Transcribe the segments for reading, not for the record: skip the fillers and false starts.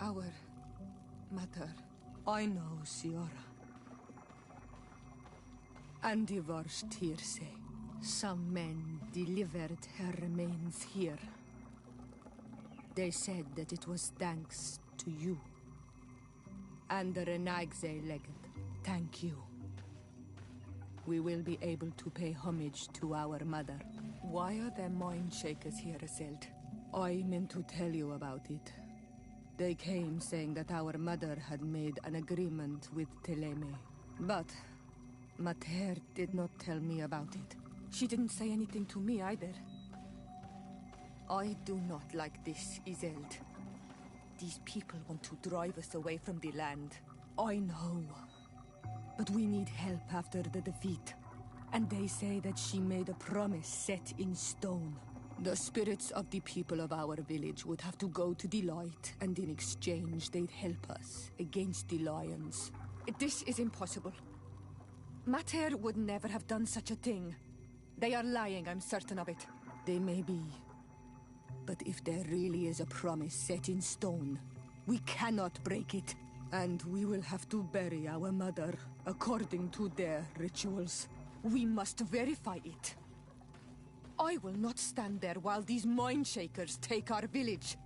Our mother. I know, Siora. And divorced Tirse. Some men delivered her remains here. They said that it was thanks to you. And the Renagze legend. Thank you. We will be able to pay homage to our mother. Why are there mind shakers here, Iselt? I meant to tell you about it. They came saying that our mother had made an agreement with Teleme. But Mater did not tell me about it. She didn't say anything to me either. I do not like this, Iselt. These people want to drive us away from the land. I know. But we need help after the defeat. And they say that she made a promise set in stone. The spirits of the people of our village would have to go to the light, and in exchange they'd help us against the lions. This is impossible. Mater would never have done such a thing. They are lying, I'm certain of it. They may be. But if there really is a promise set in stone, we cannot break it. And we will have to bury our mother according to their rituals. We must verify it. I will not stand there while these mind shakers take our village.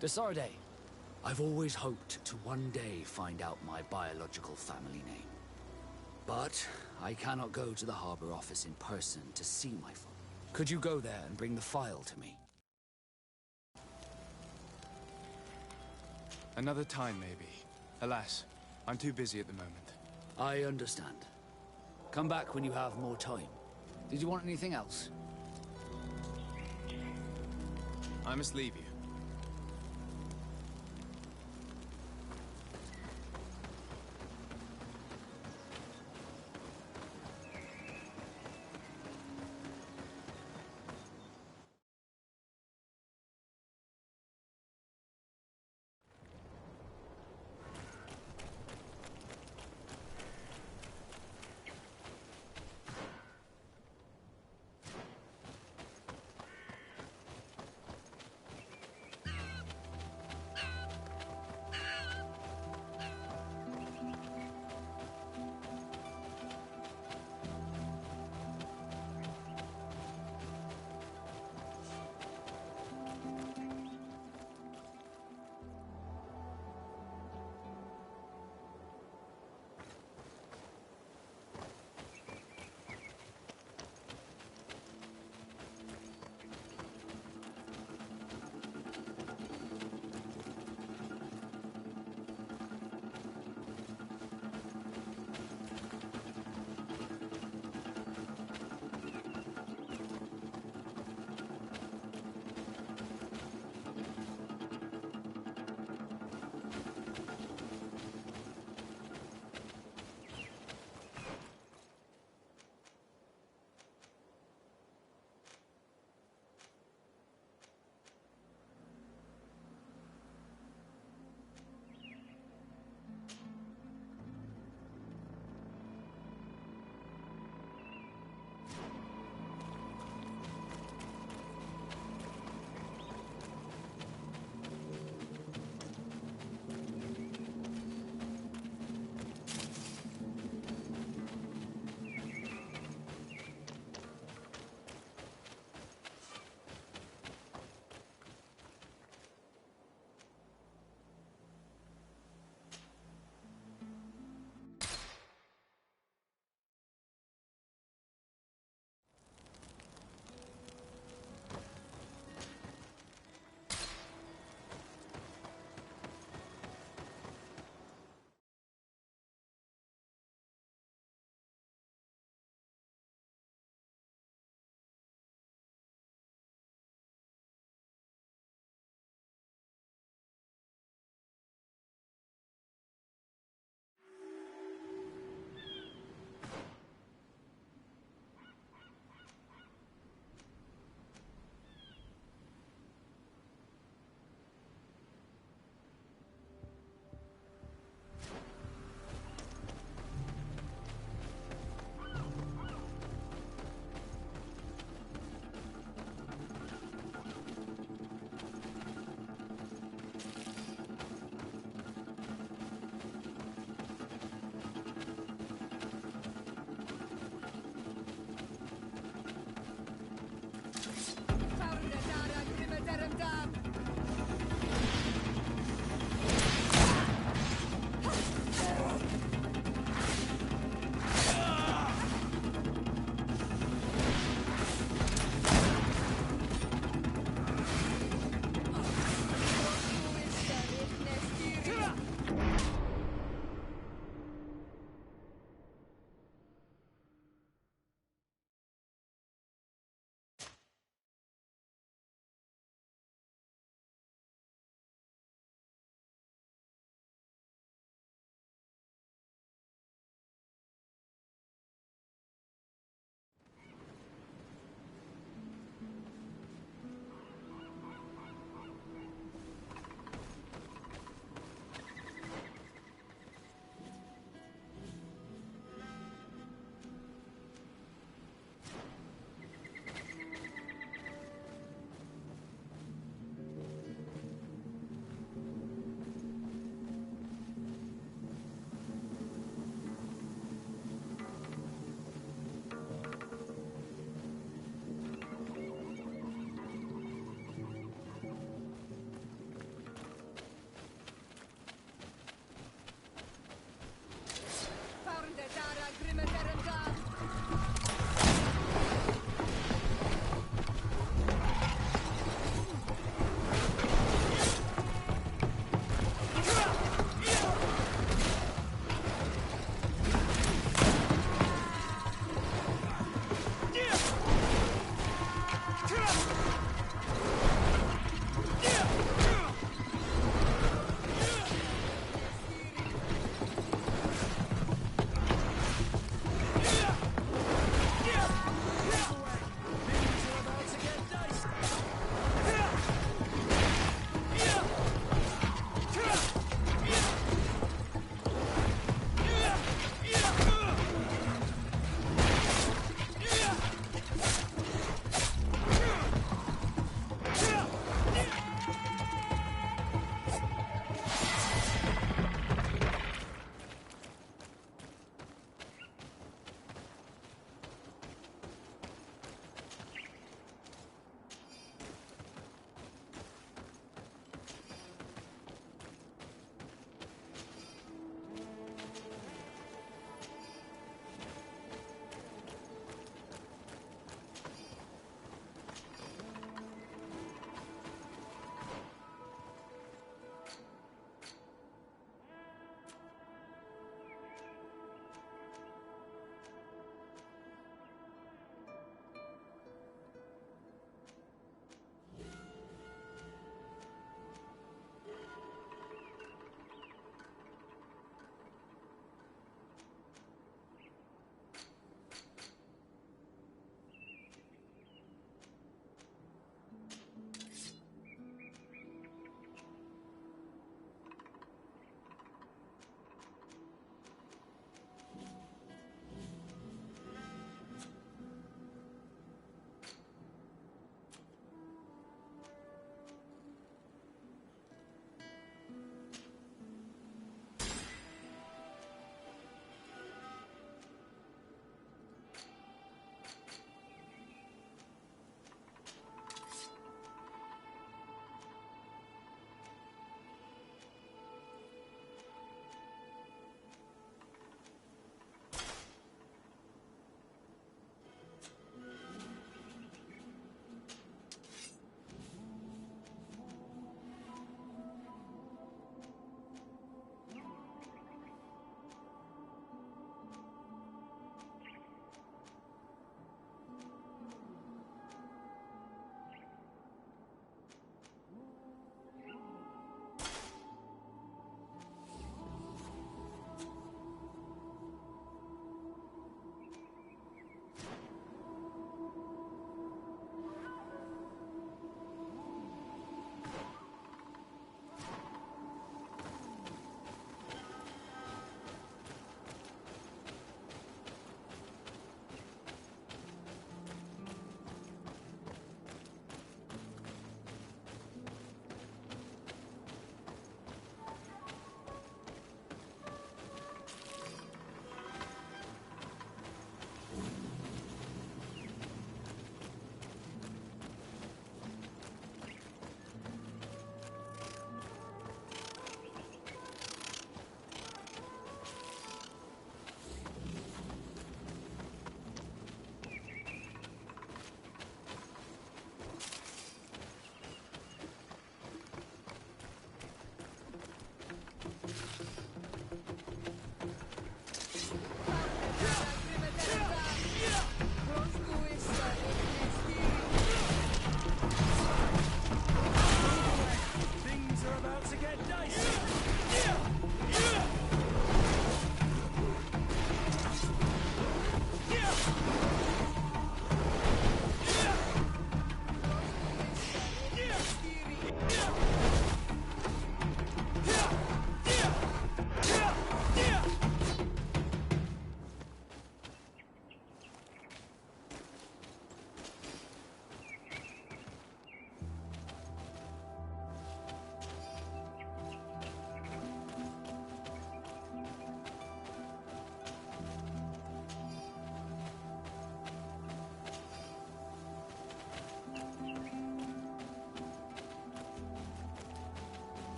Desarde, I've always hoped to one day find out my biological family name. But I cannot go to the harbor office in person to see my folk. Could you go there and bring the file to me? Another time, maybe. Alas, I'm too busy at the moment. I understand. Come back when you have more time. Did you want anything else? I must leave you.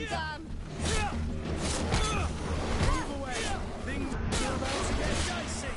Come! Move away! Things are about to get dicey!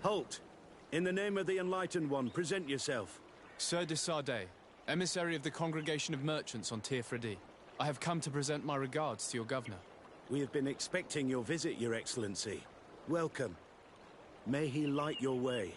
Halt! In the name of the Enlightened One, present yourself. Sir de Sardet, emissary of the Congregation of Merchants on Tirfredi. I have come to present my regards to your governor. We have been expecting your visit, Your Excellency. Welcome. May he light your way.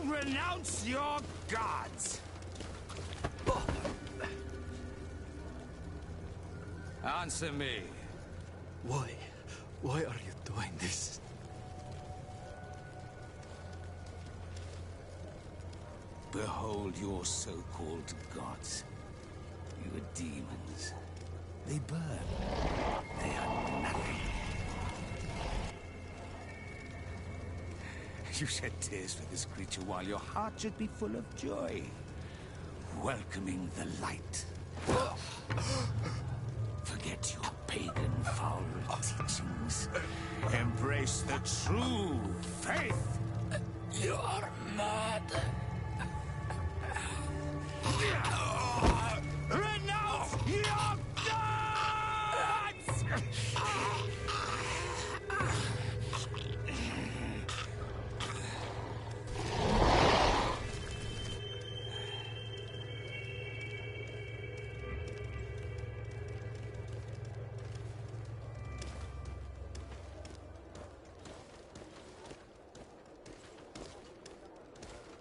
Renounce your gods! Answer me. Why? Why are you doing this? Behold your so-called gods. You are demons. They burn. They are nothing. You shed tears for this creature while your heart should be full of joy. Welcoming the light. Forget your pagan foul teachings. Embrace the true faith. You are mad. Renounce your gods!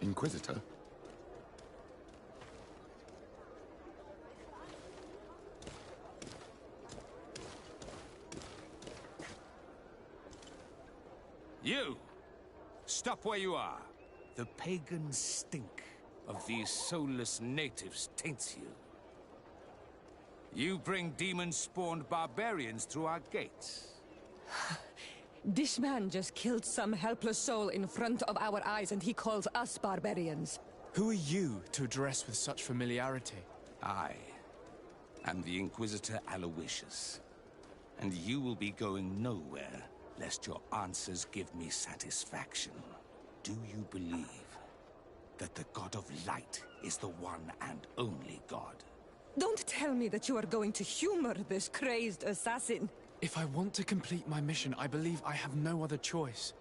Inquisitor? You! Stop where you are. The pagan stink of these soulless natives taints you. You bring demon-spawned barbarians through our gates. This man just killed some helpless soul in front of our eyes, and he calls us barbarians. Who are you to address with such familiarity? I am the Inquisitor Aloysius, and you will be going nowhere lest your answers give me satisfaction. Do you believe that the God of Light is the one and only God? Don't tell me that you are going to humor this crazed assassin. If I want to complete my mission, I believe I have no other choice.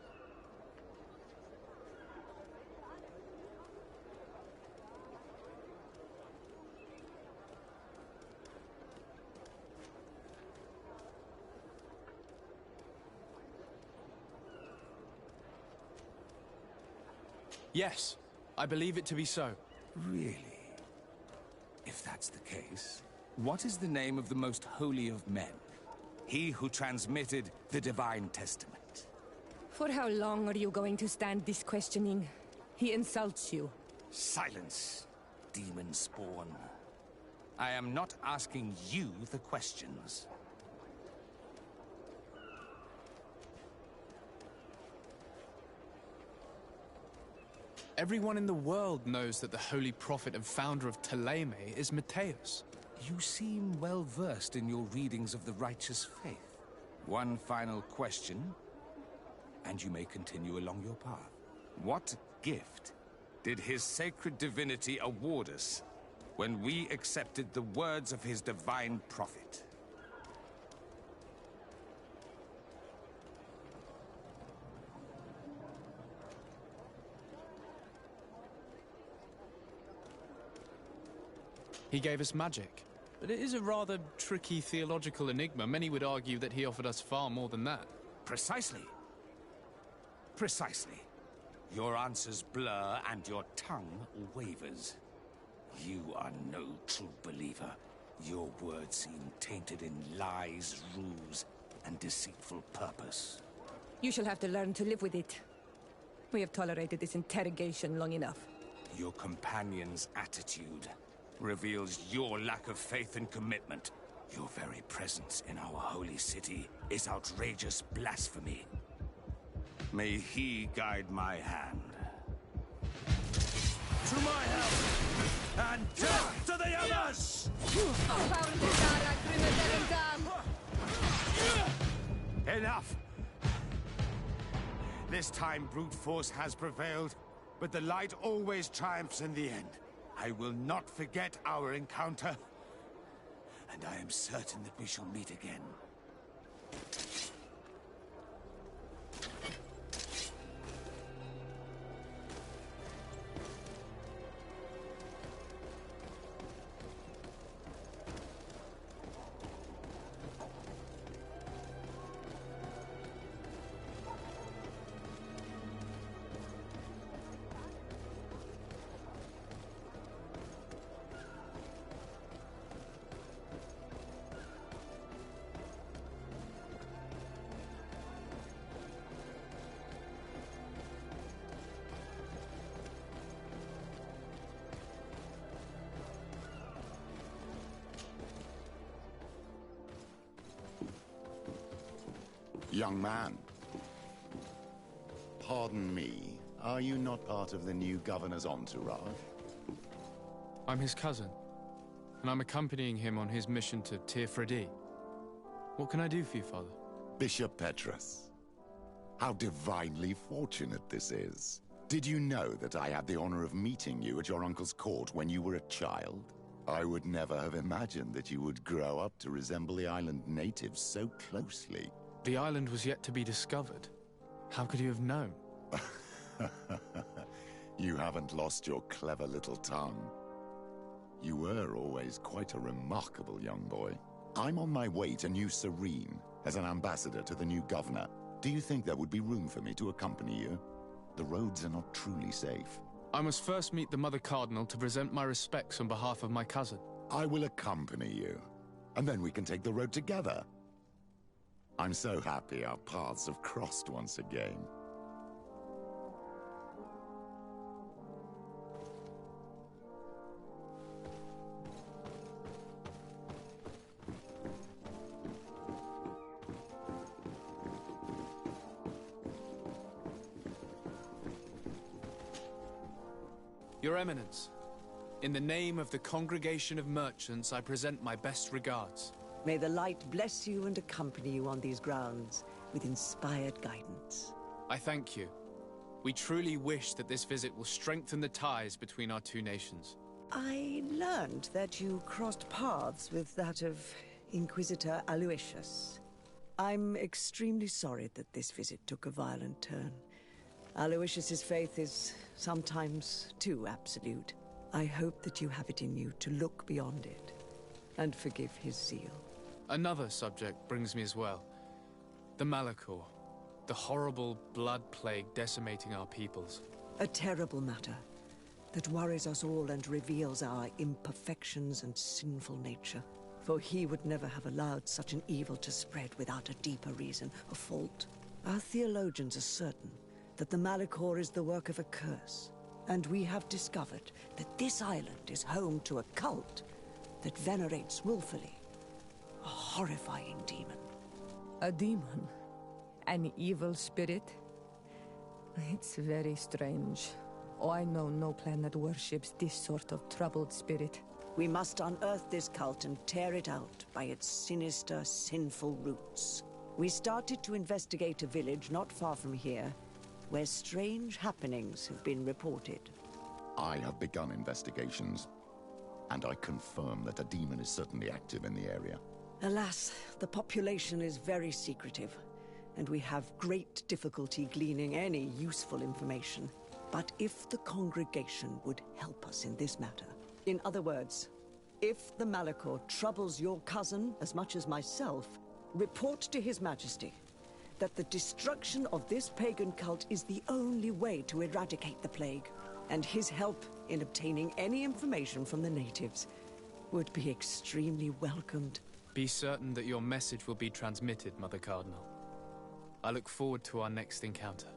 Yes, I believe it to be so. Really? If that's the case, what is the name of the most holy of men? He who transmitted the Divine Testament. For how long are you going to stand this questioning? He insults you. Silence, demon spawn. I am not asking you the questions. Everyone in the world knows that the holy prophet and founder of Thélème is Matthäus. You seem well versed in your readings of the righteous faith. One final question, and you may continue along your path. What gift did his sacred divinity award us when we accepted the words of his divine prophet? He gave us magic. But it is a rather tricky theological enigma. Many would argue that he offered us far more than that. Precisely. Precisely. Your answers blur and your tongue wavers. You are no true believer. Your words seem tainted in lies, ruse, and deceitful purpose. You shall have to learn to live with it. We have tolerated this interrogation long enough. Your companion's attitude reveals your lack of faith and commitment. Your very presence in our holy city is outrageous blasphemy. May he guide my hand. To my help! And death to the others! Enough! This time brute force has prevailed, but the light always triumphs in the end. I will not forget our encounter, and I am certain that we shall meet again. Young man, pardon me, are you not part of the new governor's entourage? I'm his cousin, and I'm accompanying him on his mission to Teer. What can I do for you, Father? Bishop Petrus, how divinely fortunate this is. Did you know that I had the honor of meeting you at your uncle's court when you were a child? I would never have imagined that you would grow up to resemble the island natives so closely. The island was yet to be discovered. How could you have known? You haven't lost your clever little tongue. You were always quite a remarkable young boy. I'm on my way to New Serene as an ambassador to the new governor. Do you think there would be room for me to accompany you? The roads are not truly safe. I must first meet the Mother Cardinal to present my respects on behalf of my cousin. I will accompany you, and then we can take the road together. I'm so happy our paths have crossed once again. Your Eminence, in the name of the Congregation of Merchants, I present my best regards. May the light bless you and accompany you on these grounds with inspired guidance. I thank you. We truly wish that this visit will strengthen the ties between our two nations. I learned that you crossed paths with that of Inquisitor Aloysius. I'm extremely sorry that this visit took a violent turn. Aloysius's faith is sometimes too absolute. I hope that you have it in you to look beyond it and forgive his zeal. Another subject brings me as well. The Malachor. The horrible blood plague decimating our peoples. A terrible matter. that worries us all and reveals our imperfections and sinful nature. For he would never have allowed such an evil to spread without a deeper reason, a fault. Our theologians are certain that the Malachor is the work of a curse, and we have discovered that this island is home to a cult that venerates willfully a horrifying demon. A demon? An evil spirit? It's very strange. Oh, I know no planet worships this sort of troubled spirit. We must unearth this cult and tear it out by its sinister, sinful roots. We started to investigate a village not far from here, where strange happenings have been reported. I have begun investigations, and I confirm that a demon is certainly active in the area. Alas, the population is very secretive, and we have great difficulty gleaning any useful information. But if the congregation would help us in this matter, in other words, if the Malachor troubles your cousin as much as myself, report to His Majesty that the destruction of this pagan cult is the only way to eradicate the plague, and his help in obtaining any information from the natives would be extremely welcomed. Be certain that your message will be transmitted, Mother Cardinal. I look forward to our next encounter.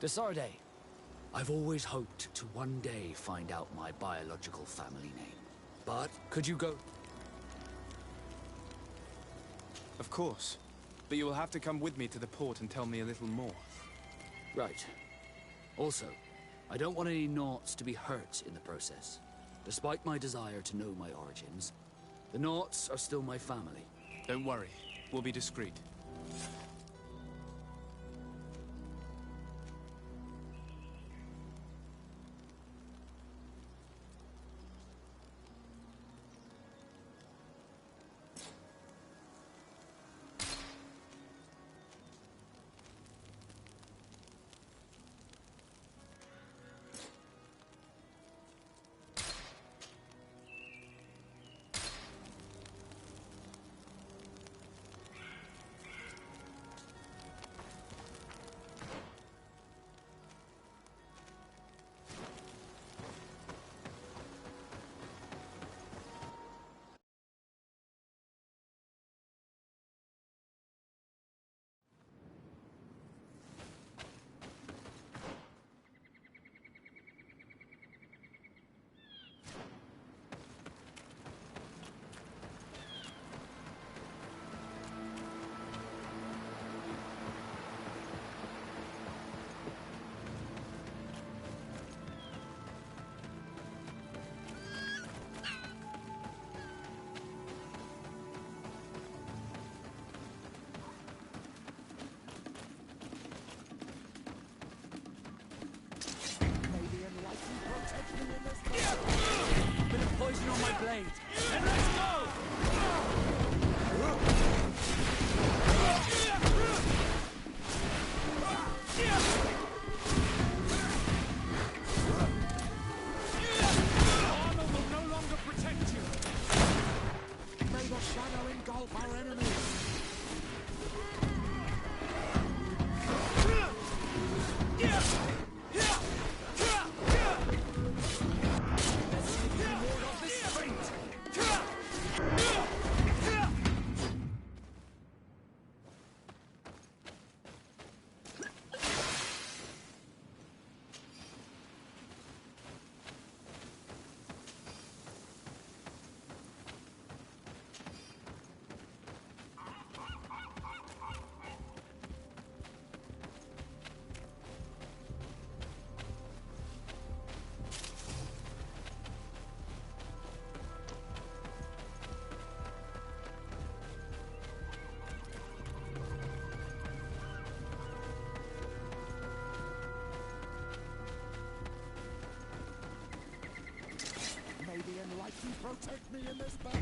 Desarde, I've always hoped to one day find out my biological family name. But could you go... Of course. But you will have to come with me to the port and tell me a little more. Right. Also, I don't want any Naughts to be hurt in the process. Despite my desire to know my origins, the Naughts are still my family. Don't worry. We'll be discreet. Bit of poison on my blade. And let's go! Armor will no longer protect you. May the shadow engulf our enemies. May the enlightened protect me in this battle.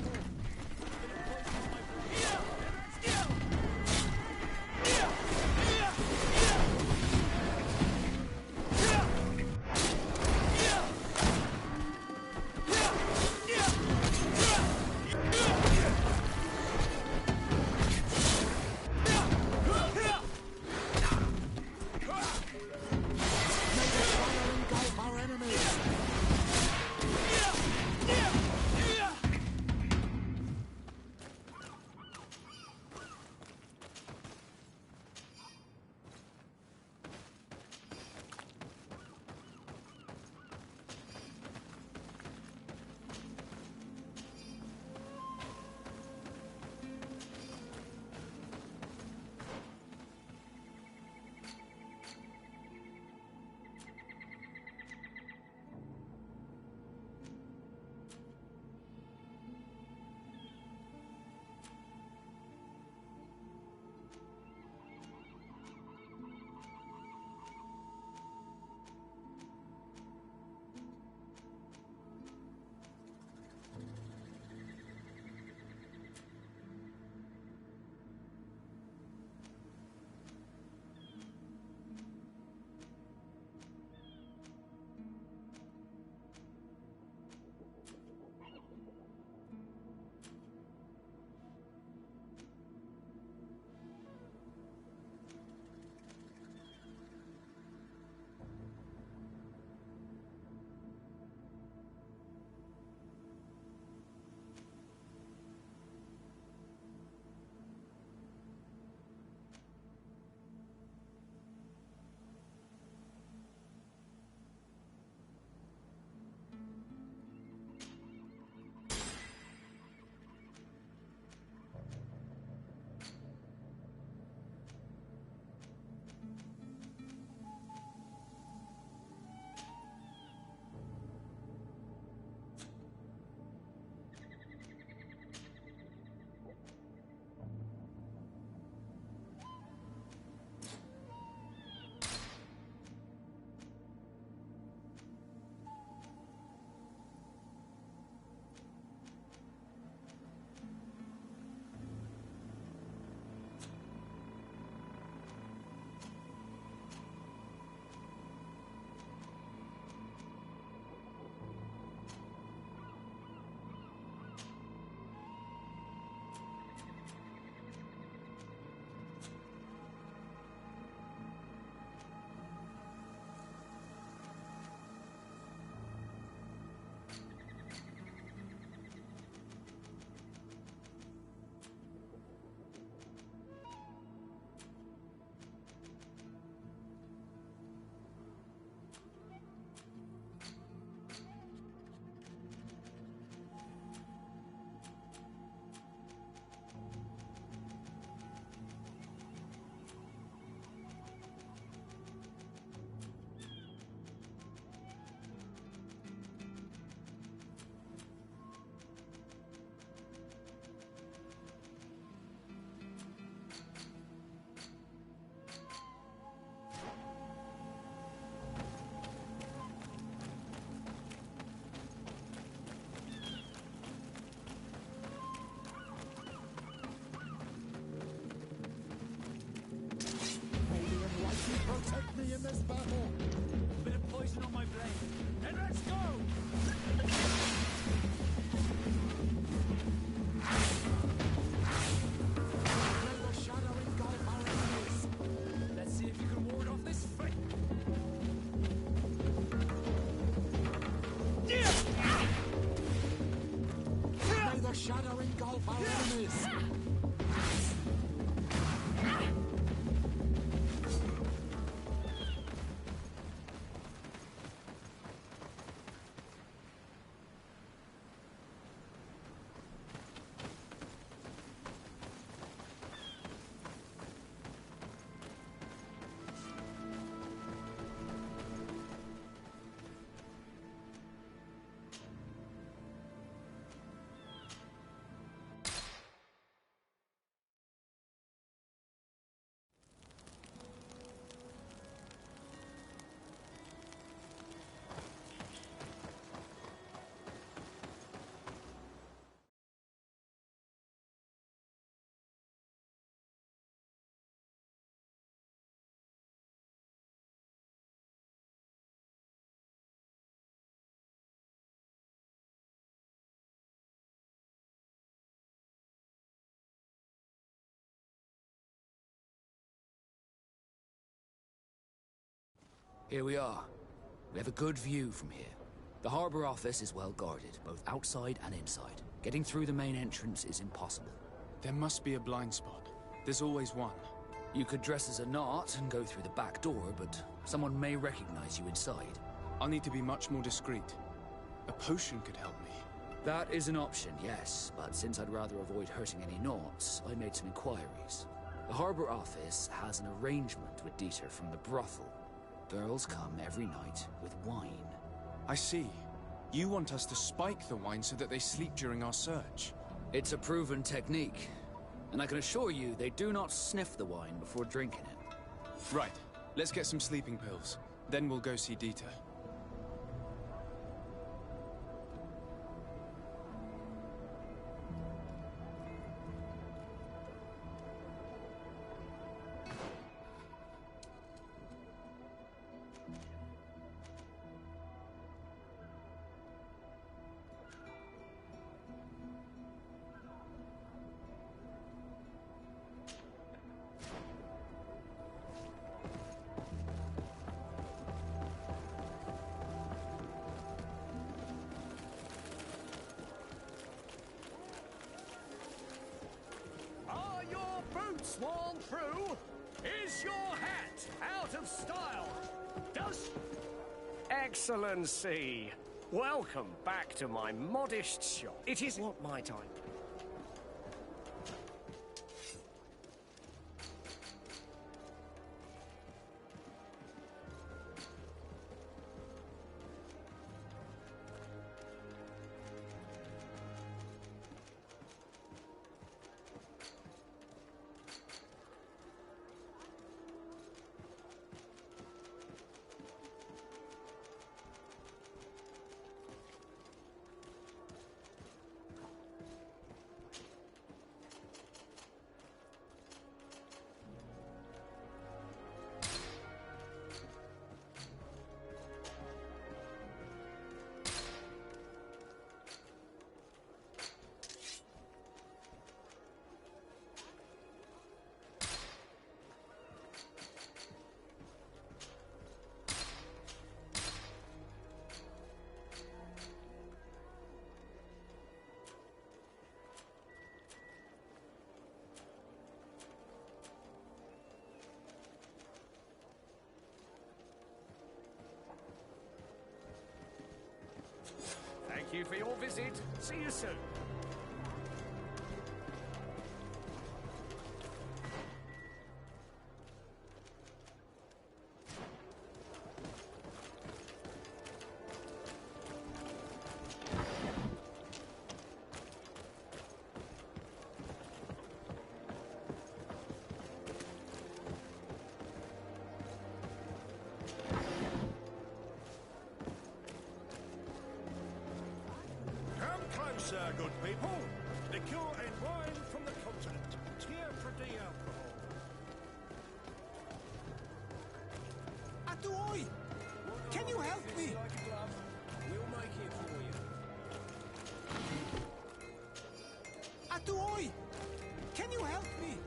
shadow engulf our enemies! Here we are. We have a good view from here. The harbor office is well guarded, both outside and inside. Getting through the main entrance is impossible. There must be a blind spot. There's always one. You could dress as a knot and go through the back door, but someone may recognize you inside. I'll need to be much more discreet. A potion could help me. That is an option, yes, but since I'd rather avoid hurting any knots, I made some inquiries. The harbor office has an arrangement with Dieter from the brothel. Girls come every night with wine. I see. You want us to spike the wine so that they sleep during our search. It's a proven technique, and I can assure you they do not sniff the wine before drinking it. Right. Let's get some sleeping pills. Then we'll go see Dieter. Sworn through? Is your hat out of style? Does... Excellency, welcome back to my modest shop. It is not my time. Thank you for your visit. See you soon. Closer, good people. Liqueur and wine from the continent. Tier-free alcohol. Atuoi! Can you help me? We'll make it for you. Atuoi! Can you help me?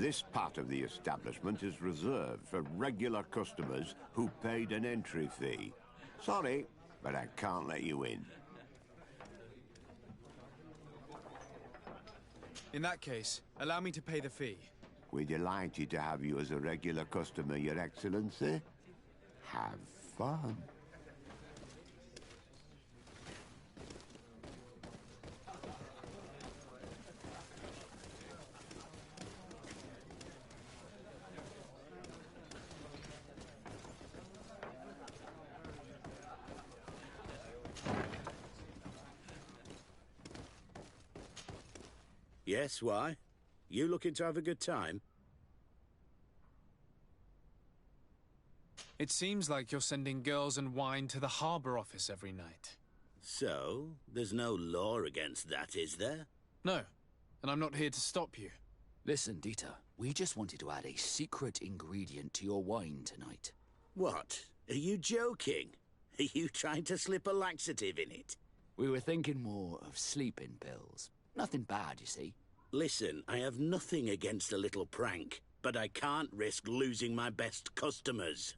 This part of the establishment is reserved for regular customers who paid an entry fee. Sorry, but I can't let you in. In that case, allow me to pay the fee. We're delighted to have you as a regular customer, Your Excellency. Have fun. Yes, why? You looking to have a good time? It seems like you're sending girls and wine to the harbor office every night. So, there's no law against that, is there? No, and I'm not here to stop you. Listen, Dieter, we just wanted to add a secret ingredient to your wine tonight. What? Are you joking? Are you trying to slip a laxative in it? We were thinking more of sleeping pills. Nothing bad, you see. Listen, I have nothing against a little prank, but I can't risk losing my best customers.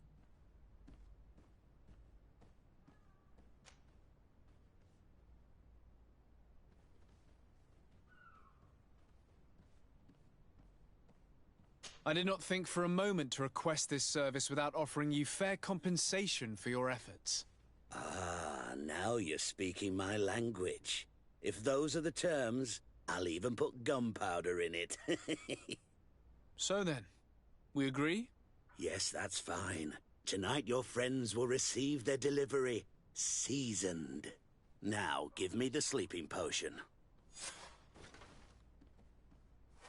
I did not think for a moment to request this service without offering you fair compensation for your efforts. Ah, now you're speaking my language. If those are the terms, I'll even put gunpowder in it. So then, we agree? Yes, that's fine. Tonight your friends will receive their delivery, seasoned. Now, give me the sleeping potion.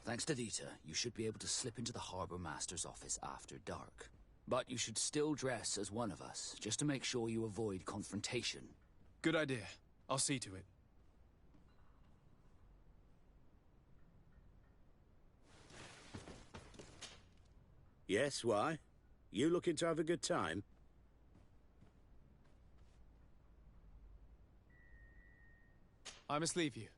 Thanks to Dieter, you should be able to slip into the Harbour Master's office after dark. But you should still dress as one of us, just to make sure you avoid confrontation. Good idea. I'll see to it. Yes, why? You looking to have a good time? I must leave you.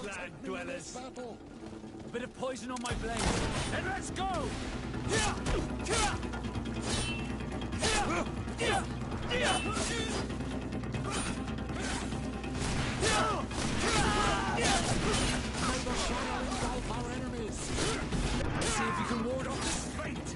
Land dwellers. A bit of poison on my blade. Then let's go! Our enemies. See if you can ward off this fate.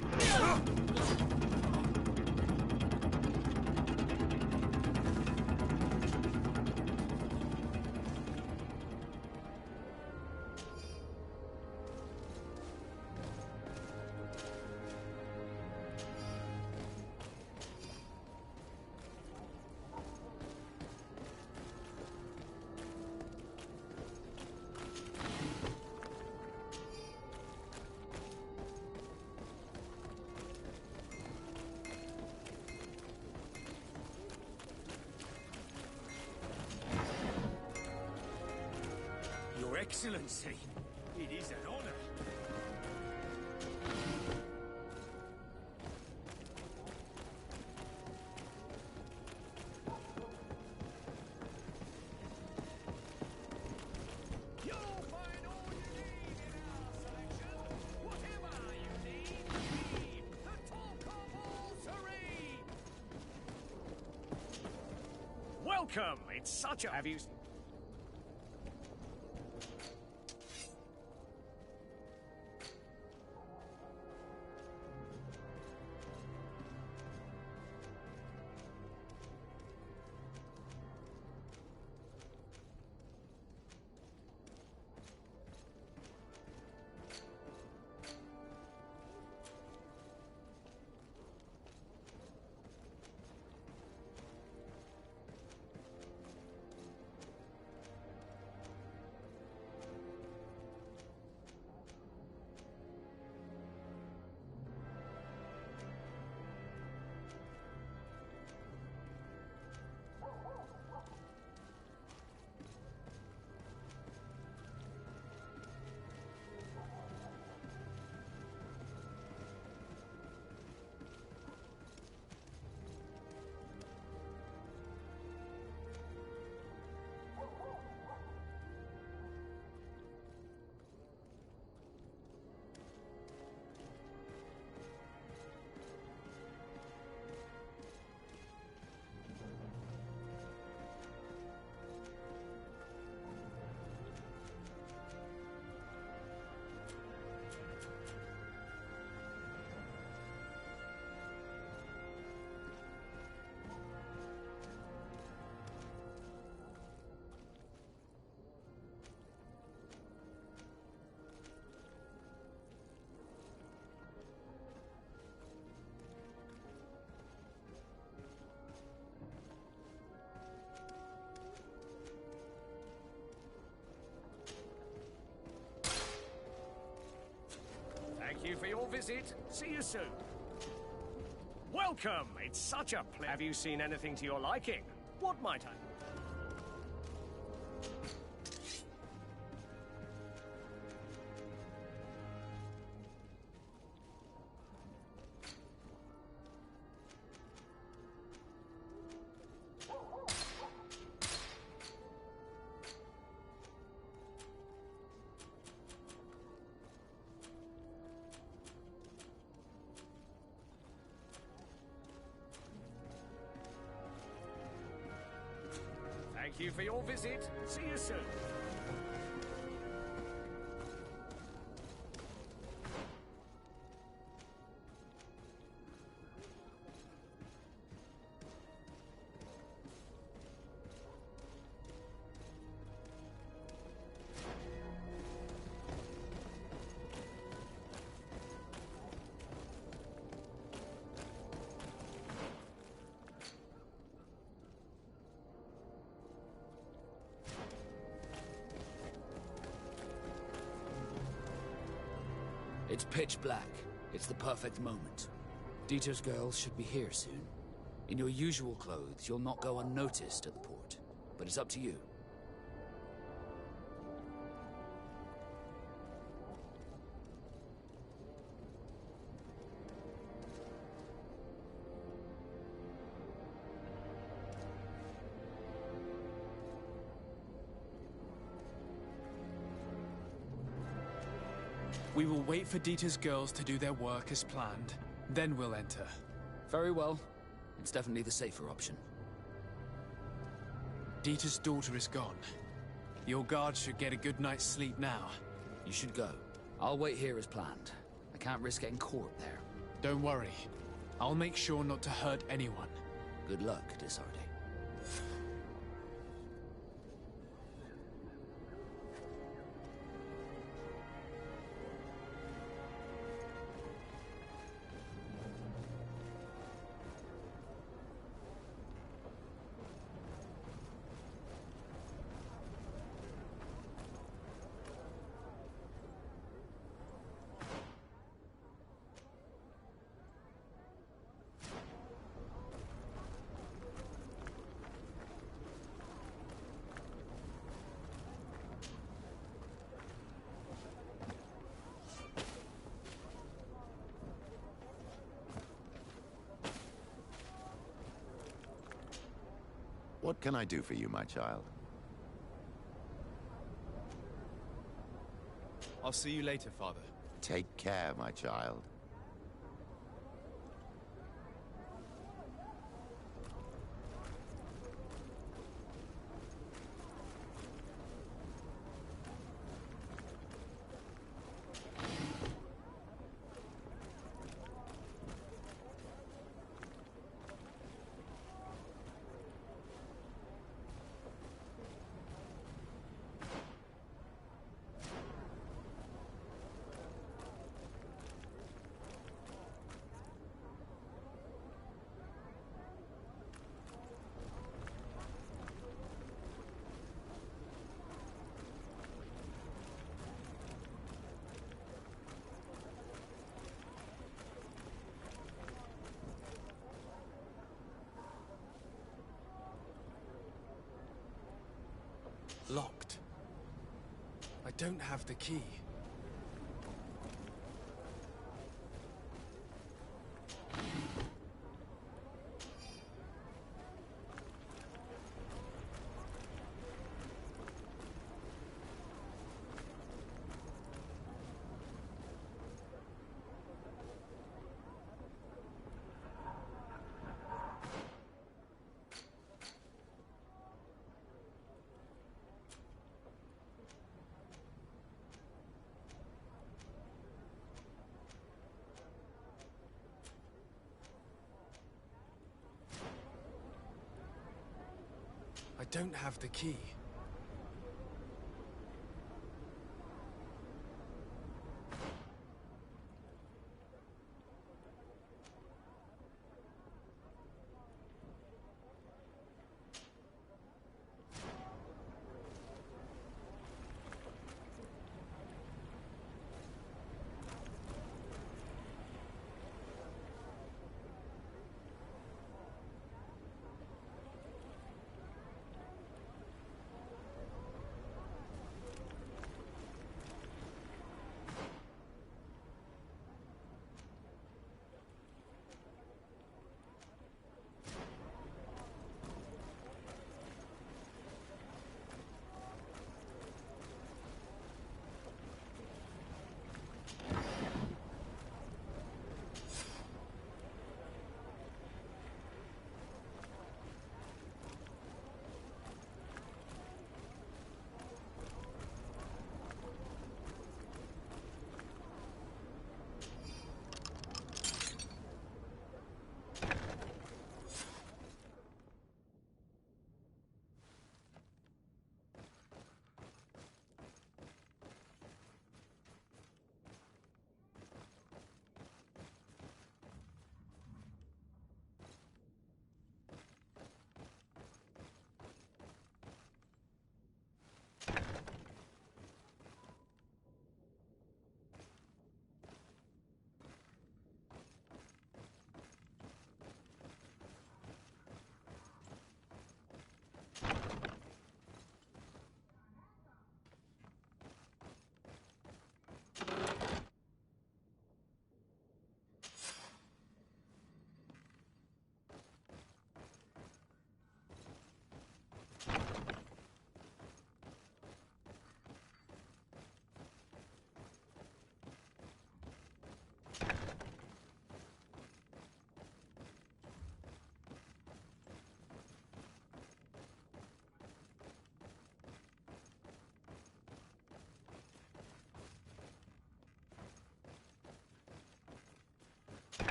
Your Excellency, it is an honor. You'll find all you need in our selection. Whatever you need, the talk of all serene. Welcome. It's such a... Have you... Thank you for your visit. See you soon. Welcome. It's such a pleasure. Have you seen anything to your liking? What might I... Thank you for your visit. See you soon. It's pitch black. It's the perfect moment. Dieter's girls should be here soon. In your usual clothes, you'll not go unnoticed at the port. But it's up to you. We will wait for Dieter's girls to do their work as planned, then we'll enter. Very well. It's definitely the safer option. Dieter's daughter is gone. Your guards should get a good night's sleep now. You should go. I'll wait here as planned. I can't risk getting caught there. Don't worry. I'll make sure not to hurt anyone. Good luck, Desarde. What can I do for you, my child? I'll see you later, Father. Take care, my child. Locked. I don't have the key. I don't have the key.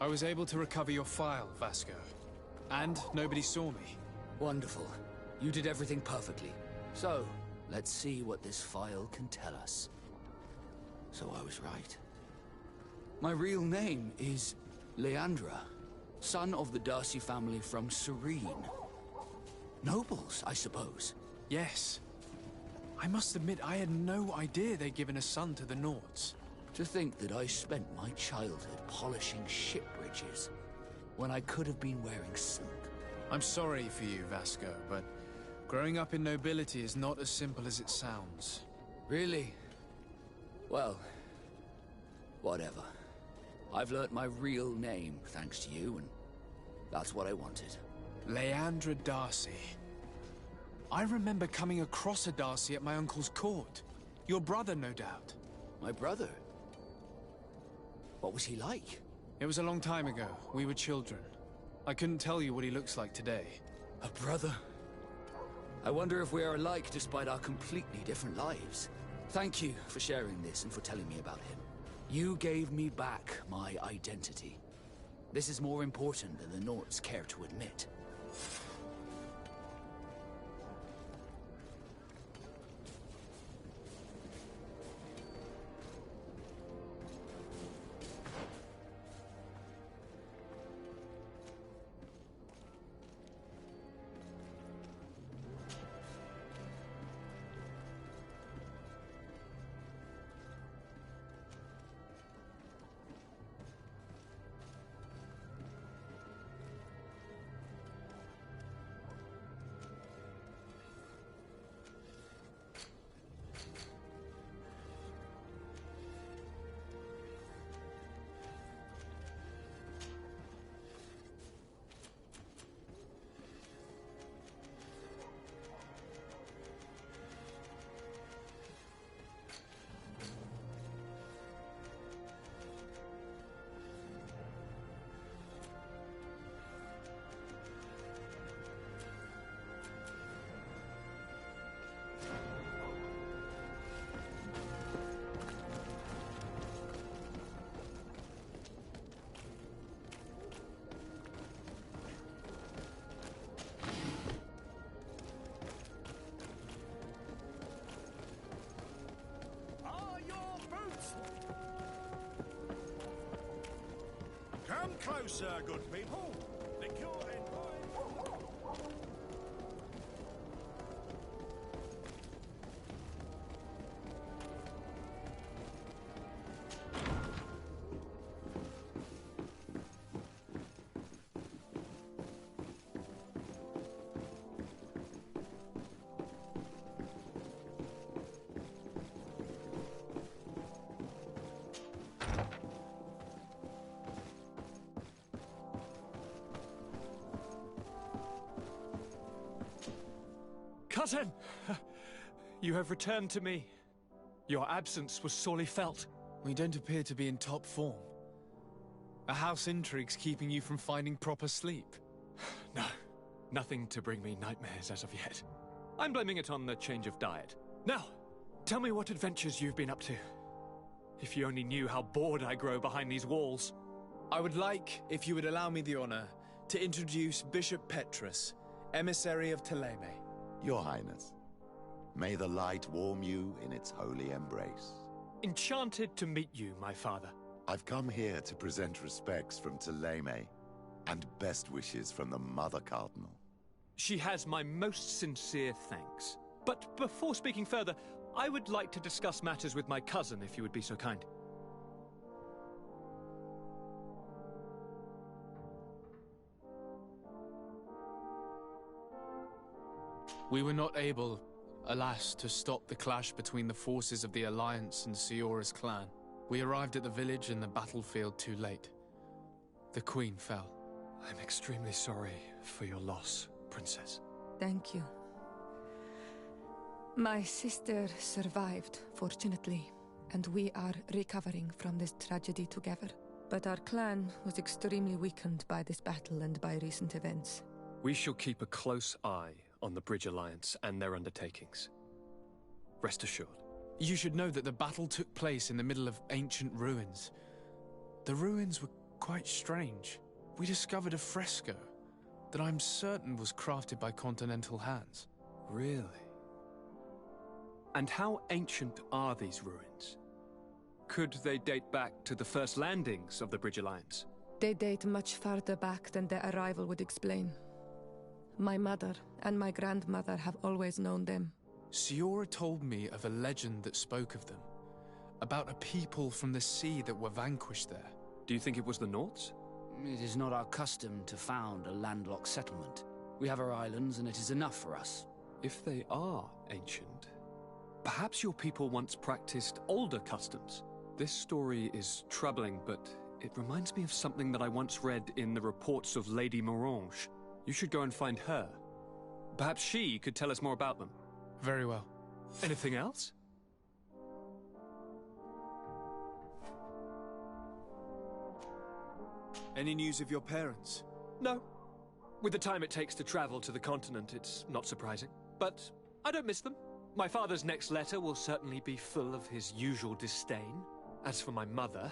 I was able to recover your file, Vasco. And nobody saw me. Wonderful. You did everything perfectly. So, let's see what this file can tell us. So I was right. My real name is Leandra, son of the Darcy family from Serene. Nobles, I suppose. Yes. I must admit, I had no idea they'd given a son to the Nords. To think that I spent my childhood polishing ship bridges, when I could have been wearing silk. I'm sorry for you, Vasco, but growing up in nobility is not as simple as it sounds. Really? Well, whatever. I've learnt my real name thanks to you, and that's what I wanted. Leandra Darcy. I remember coming across a Darcy at my uncle's court. Your brother, no doubt. My brother? What was he like? It was a long time ago. We were children. I couldn't tell you what he looks like today. A brother? I wonder if we are alike despite our completely different lives. Thank you for sharing this and for telling me about him. You gave me back my identity. This is more important than the Nords care to admit. Come closer, good people. Liquor and wine. Cousin! You have returned to me. Your absence was sorely felt. We don't appear to be in top form. A house intrigue's keeping you from finding proper sleep. No, nothing to bring me nightmares as of yet. I'm blaming it on the change of diet. Now, tell me what adventures you've been up to. If you only knew how bored I grow behind these walls. I would like, if you would allow me the honor, to introduce Bishop Petrus, emissary of Ptolemy. Your Highness, may the light warm you in its holy embrace. Enchanted to meet you, my father. I've come here to present respects from Ptolemy, and best wishes from the Mother Cardinal. She has my most sincere thanks. But before speaking further, I would like to discuss matters with my cousin, if you would be so kind. We were not able, alas, to stop the clash between the forces of the Alliance and Siora's clan. We arrived at the village and the battlefield too late. The Queen fell. I'm extremely sorry for your loss, Princess. Thank you. My sister survived, fortunately, and we are recovering from this tragedy together. But our clan was extremely weakened by this battle and by recent events. We shall keep a close eye on the Bridge Alliance and their undertakings. Rest assured. You should know that the battle took place in the middle of ancient ruins. The ruins were quite strange. We discovered a fresco that I'm certain was crafted by continental hands. Really? And how ancient are these ruins? Could they date back to the first landings of the Bridge Alliance? They date much farther back than their arrival would explain. My mother and my grandmother have always known them. Siora told me of a legend that spoke of them, about a people from the sea that were vanquished there. Do you think it was the Nords? It is not our custom to found a landlocked settlement. We have our islands, and it is enough for us. If they are ancient, perhaps your people once practiced older customs. This story is troubling, but it reminds me of something that I once read in the reports of Lady Morange. You should go and find her. Perhaps she could tell us more about them. Very well. Anything else? Any news of your parents? No. With the time it takes to travel to the continent, it's not surprising. But I don't miss them. My father's next letter will certainly be full of his usual disdain. As for my mother,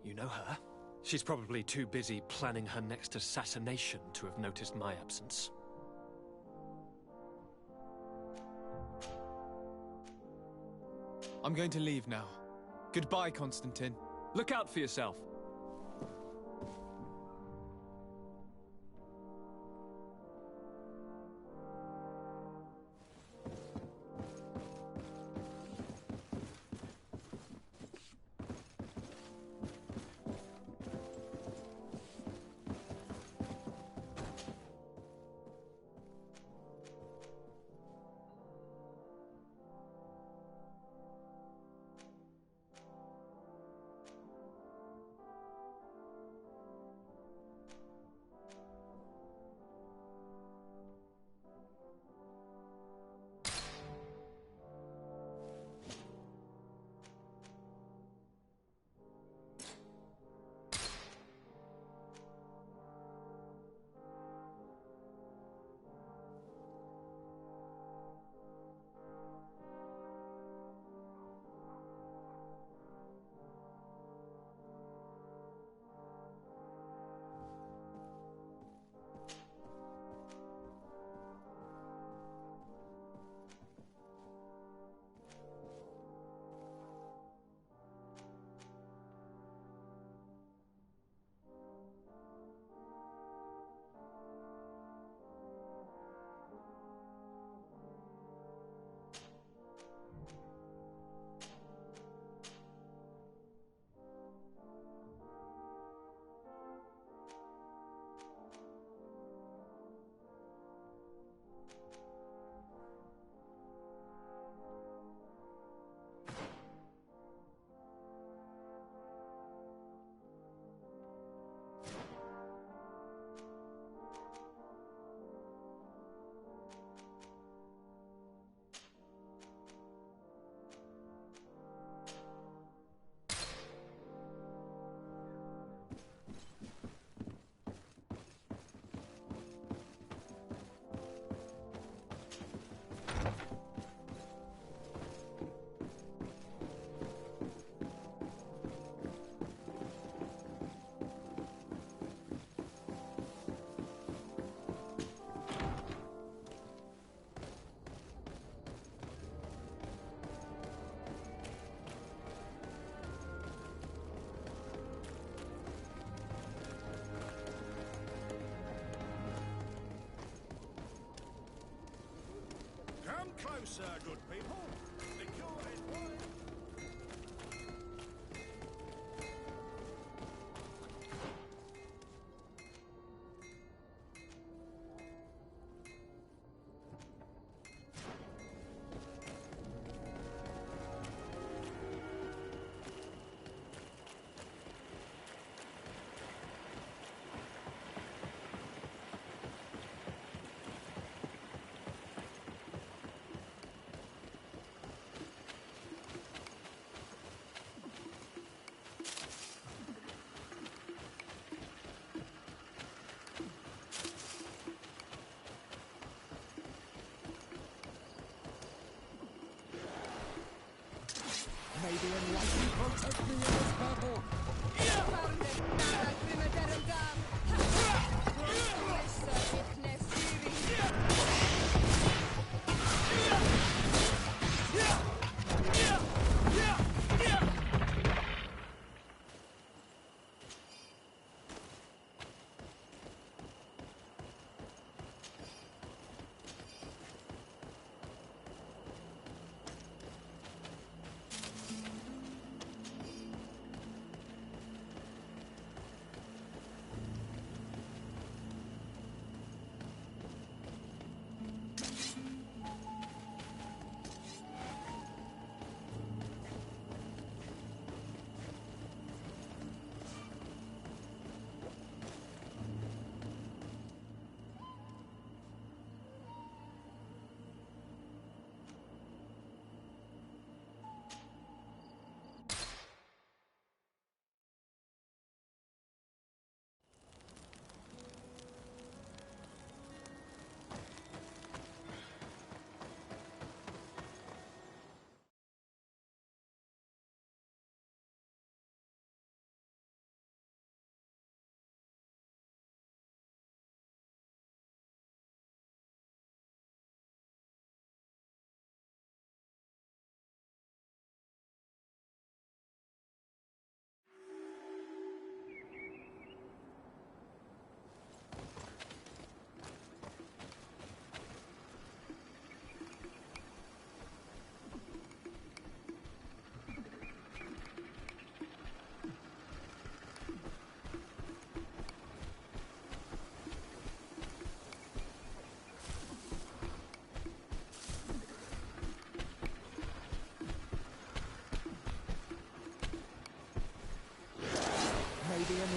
you know her. She's probably too busy planning her next assassination to have noticed my absence. I'm going to leave now. Goodbye, Constantine. Look out for yourself. Come closer, good people. The cure is wine. May the enlightened protect me in this battle!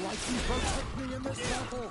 enlighten protect me in this battle!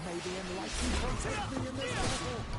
May the enlightened protect me in this battle!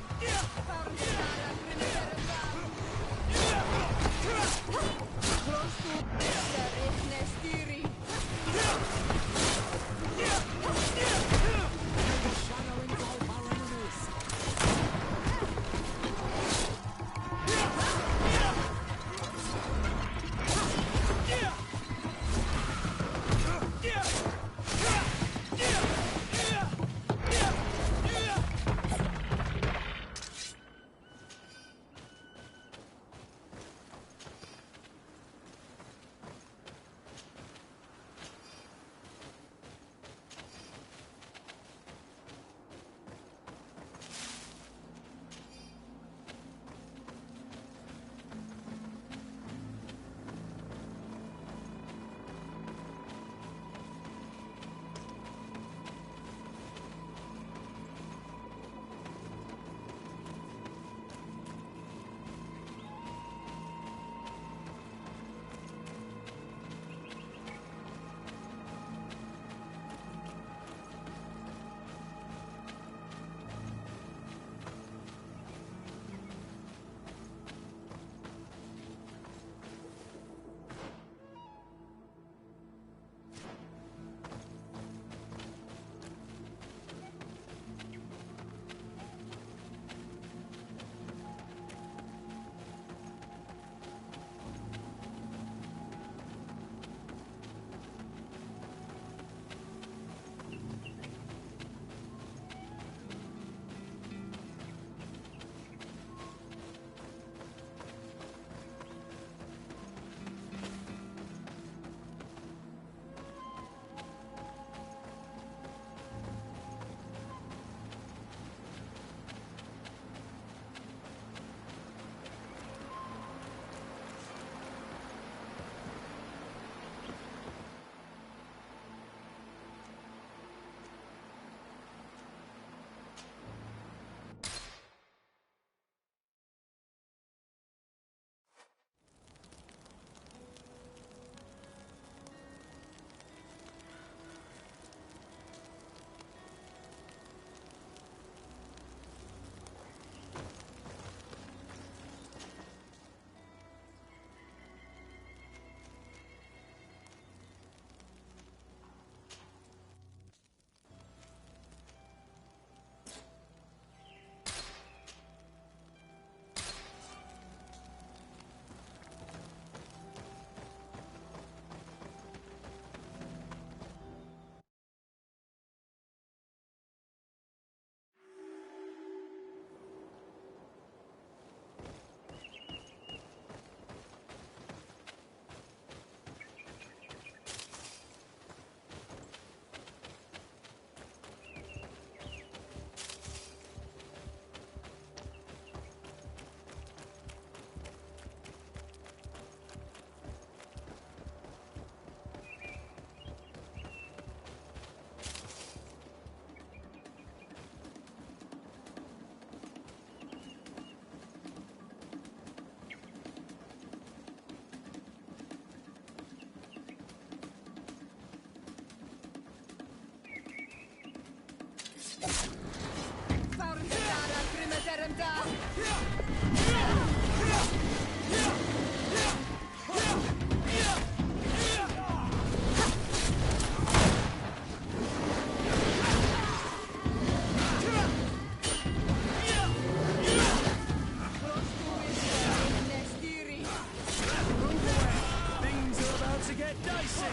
Things are about to get dicey.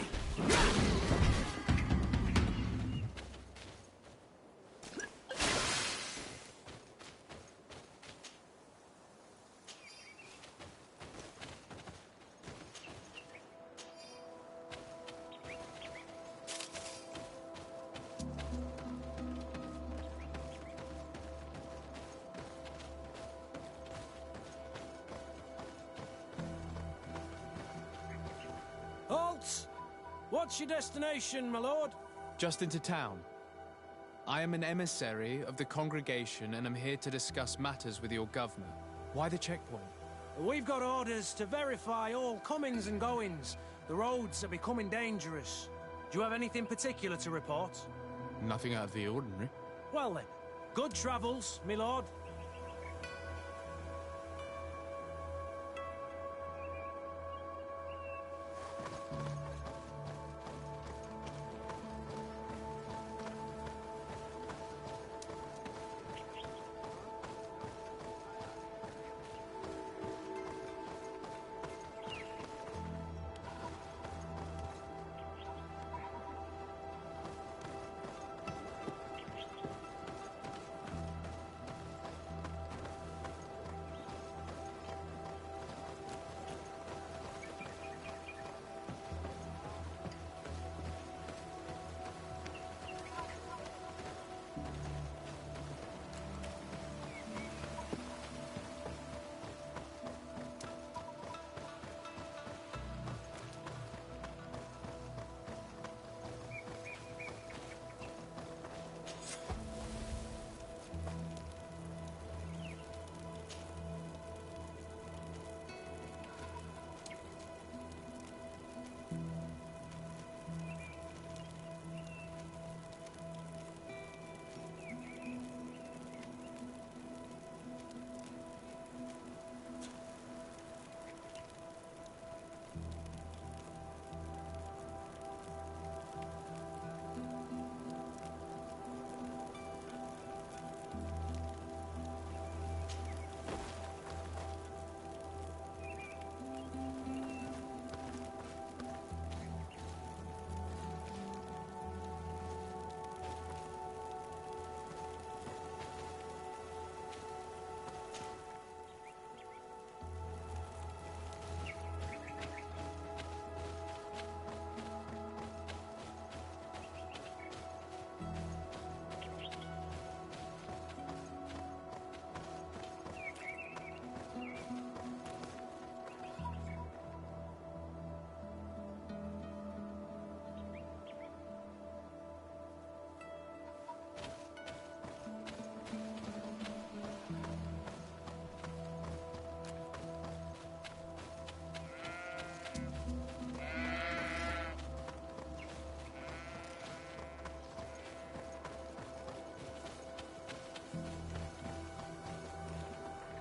Halt! What's your destination, my lord? Just into town. I am an emissary of the congregation and am here to discuss matters with your governor. Why the checkpoint? We've got orders to verify all comings and goings. The roads are becoming dangerous. Do you have anything particular to report? Nothing out of the ordinary. Well then, good travels, my lord.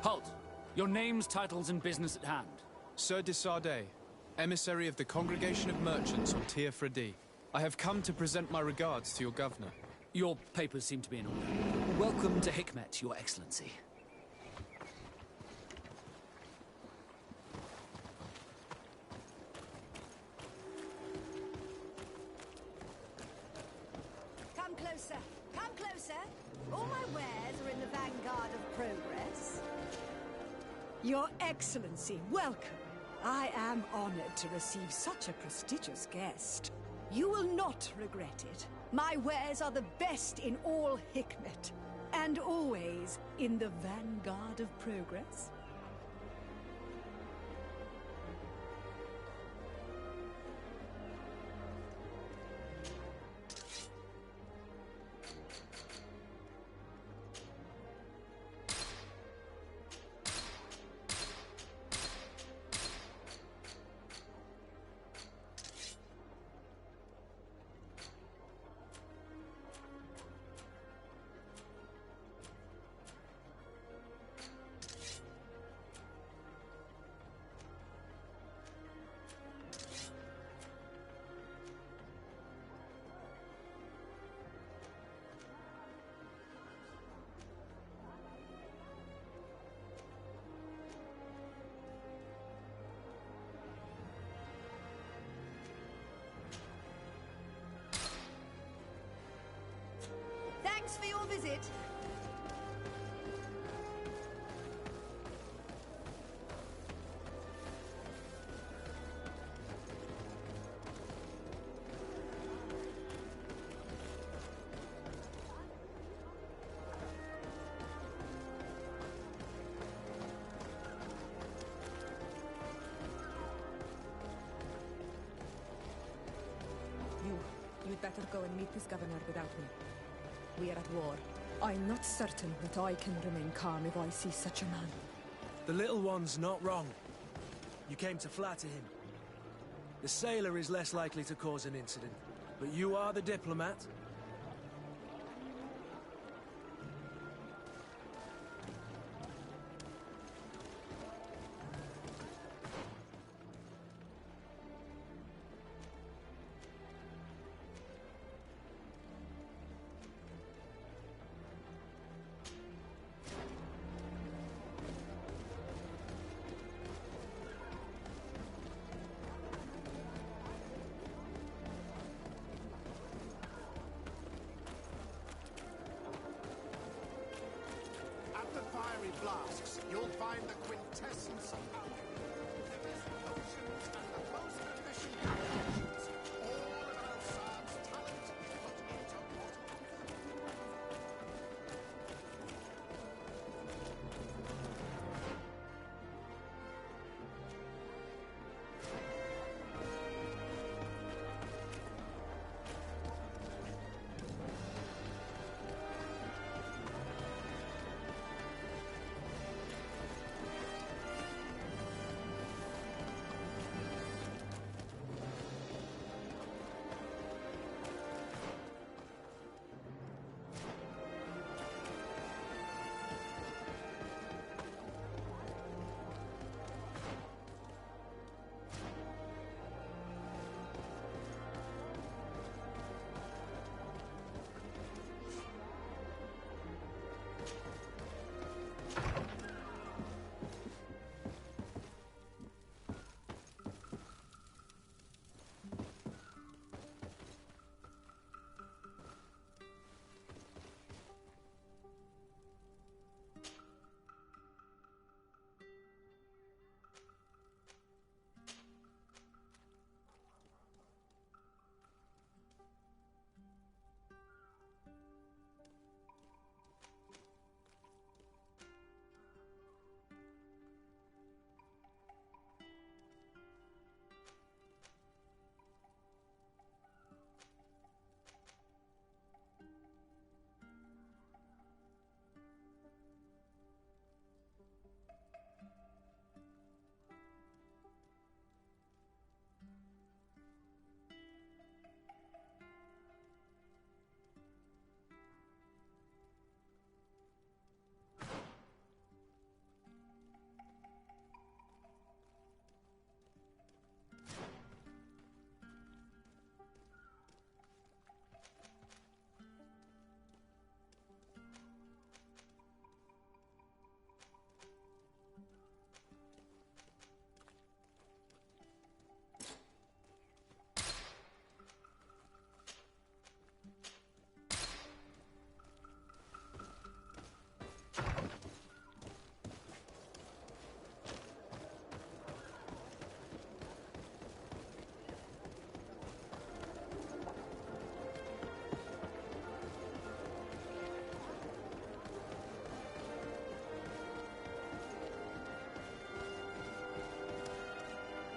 Halt! Your names, titles, and business at hand. Sir de Sardet, emissary of the Congregation of Merchants on Tier 3D. I have come to present my regards to your governor. Your papers seem to be in order. Welcome to Hikmet, Your Excellency. Come closer. Come closer. All my wares are in the vanguard of progress. Your Excellency, welcome. I am honored to receive such a prestigious guest. You will not regret it. My wares are the best in all Hikmet, and always in the vanguard of progress. Thanks for your visit. You'd better go and meet this governor without me. We are at war. I'm not certain that I can remain calm if I see such a man. The little one's not wrong. You came to flatter him. The sailor is less likely to cause an incident, but you are the diplomat. At the fiery flasks, you'll find the quintessence of alchemy. The best potions and the most efficient applications. All of Alsad's talent put into bottles.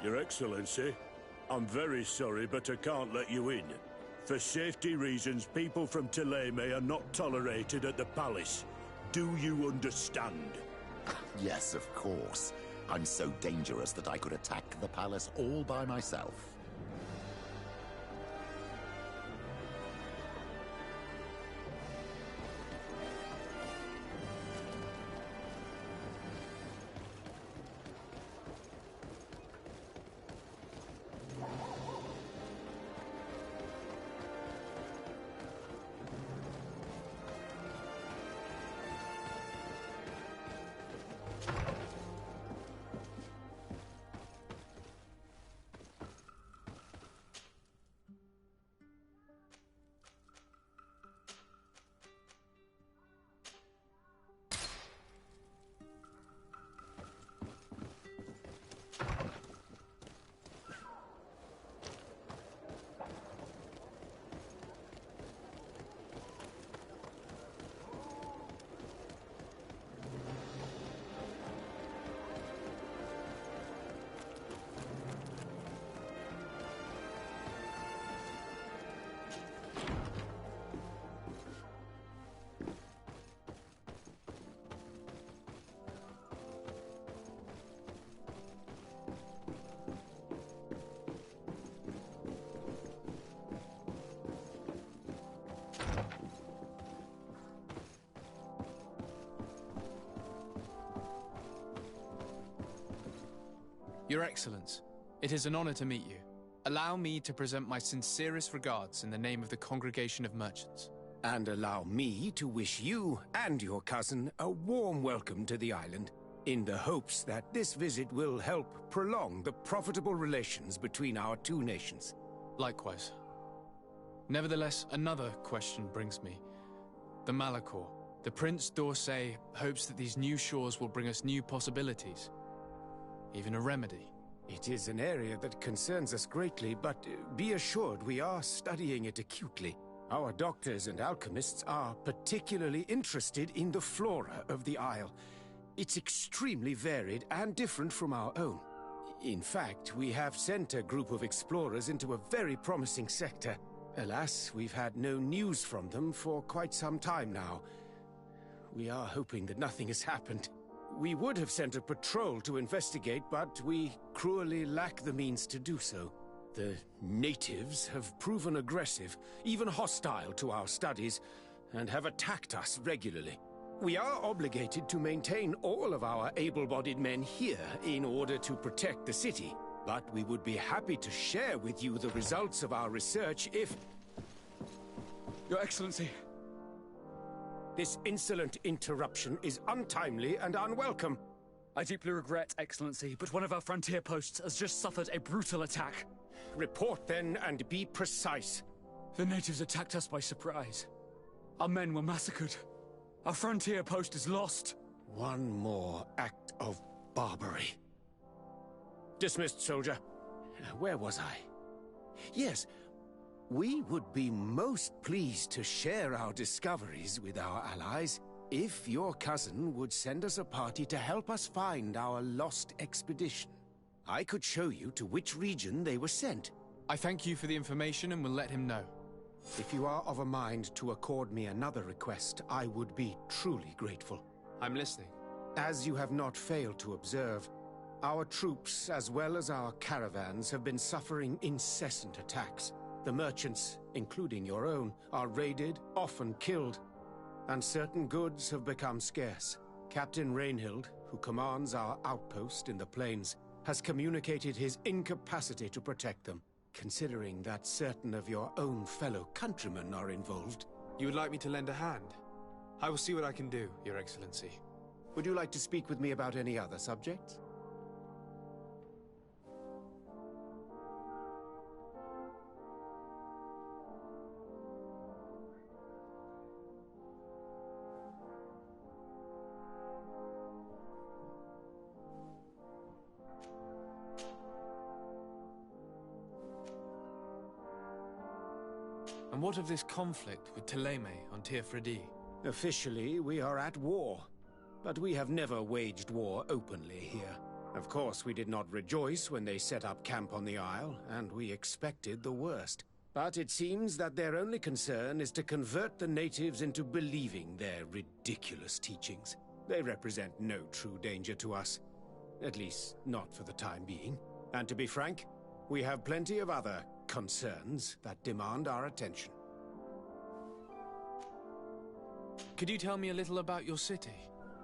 Your Excellency, I'm very sorry, but I can't let you in. For safety reasons, people from Thélème are not tolerated at the palace. Do you understand? Yes, of course. I'm so dangerous that I could attack the palace all by myself. Your Excellence, it is an honor to meet you. Allow me to present my sincerest regards in the name of the Congregation of Merchants. And allow me to wish you and your cousin a warm welcome to the island, in the hopes that this visit will help prolong the profitable relations between our two nations. Likewise. Nevertheless, another question brings me. The Malachor. The Prince d'Orsay hopes that these new shores will bring us new possibilities. Even a remedy. It is an area that concerns us greatly, but be assured we are studying it acutely. Our doctors and alchemists are particularly interested in the flora of the Isle. It's extremely varied and different from our own. In fact, we have sent a group of explorers into a very promising sector. Alas, we've had no news from them for quite some time now. We are hoping that nothing has happened. We would have sent a patrol to investigate, but we cruelly lack the means to do so. The natives have proven aggressive, even hostile to our studies, and have attacked us regularly. We are obligated to maintain all of our able-bodied men here in order to protect the city, but we would be happy to share with you the results of our research if... Your Excellency. This insolent interruption is untimely and unwelcome. I deeply regret, Excellency, but one of our frontier posts has just suffered a brutal attack. Report then, and be precise. The natives attacked us by surprise. Our men were massacred. Our frontier post is lost. One more act of barbarity. Dismissed, soldier. Where was I? Yes, we would be most pleased to share our discoveries with our allies if your cousin would send us a party to help us find our lost expedition. I could show you to which region they were sent. I thank you for the information and will let him know. If you are of a mind to accord me another request, I would be truly grateful. I'm listening. As you have not failed to observe, our troops, as well as our caravans, have been suffering incessant attacks. The merchants, including your own, are raided, often killed, and certain goods have become scarce. Captain Rainhild, who commands our outpost in the plains, has communicated his incapacity to protect them. Considering that certain of your own fellow countrymen are involved. You would like me to lend a hand? I will see what I can do, Your Excellency. Would you like to speak with me about any other subjects? And what of this conflict with Thélème on Tir Freddy? Officially, we are at war. But we have never waged war openly here. Of course, we did not rejoice when they set up camp on the Isle, and we expected the worst. But it seems that their only concern is to convert the natives into believing their ridiculous teachings. They represent no true danger to us. At least, not for the time being. And to be frank, we have plenty of other concerns that demand our attention. Could you tell me a little about your city?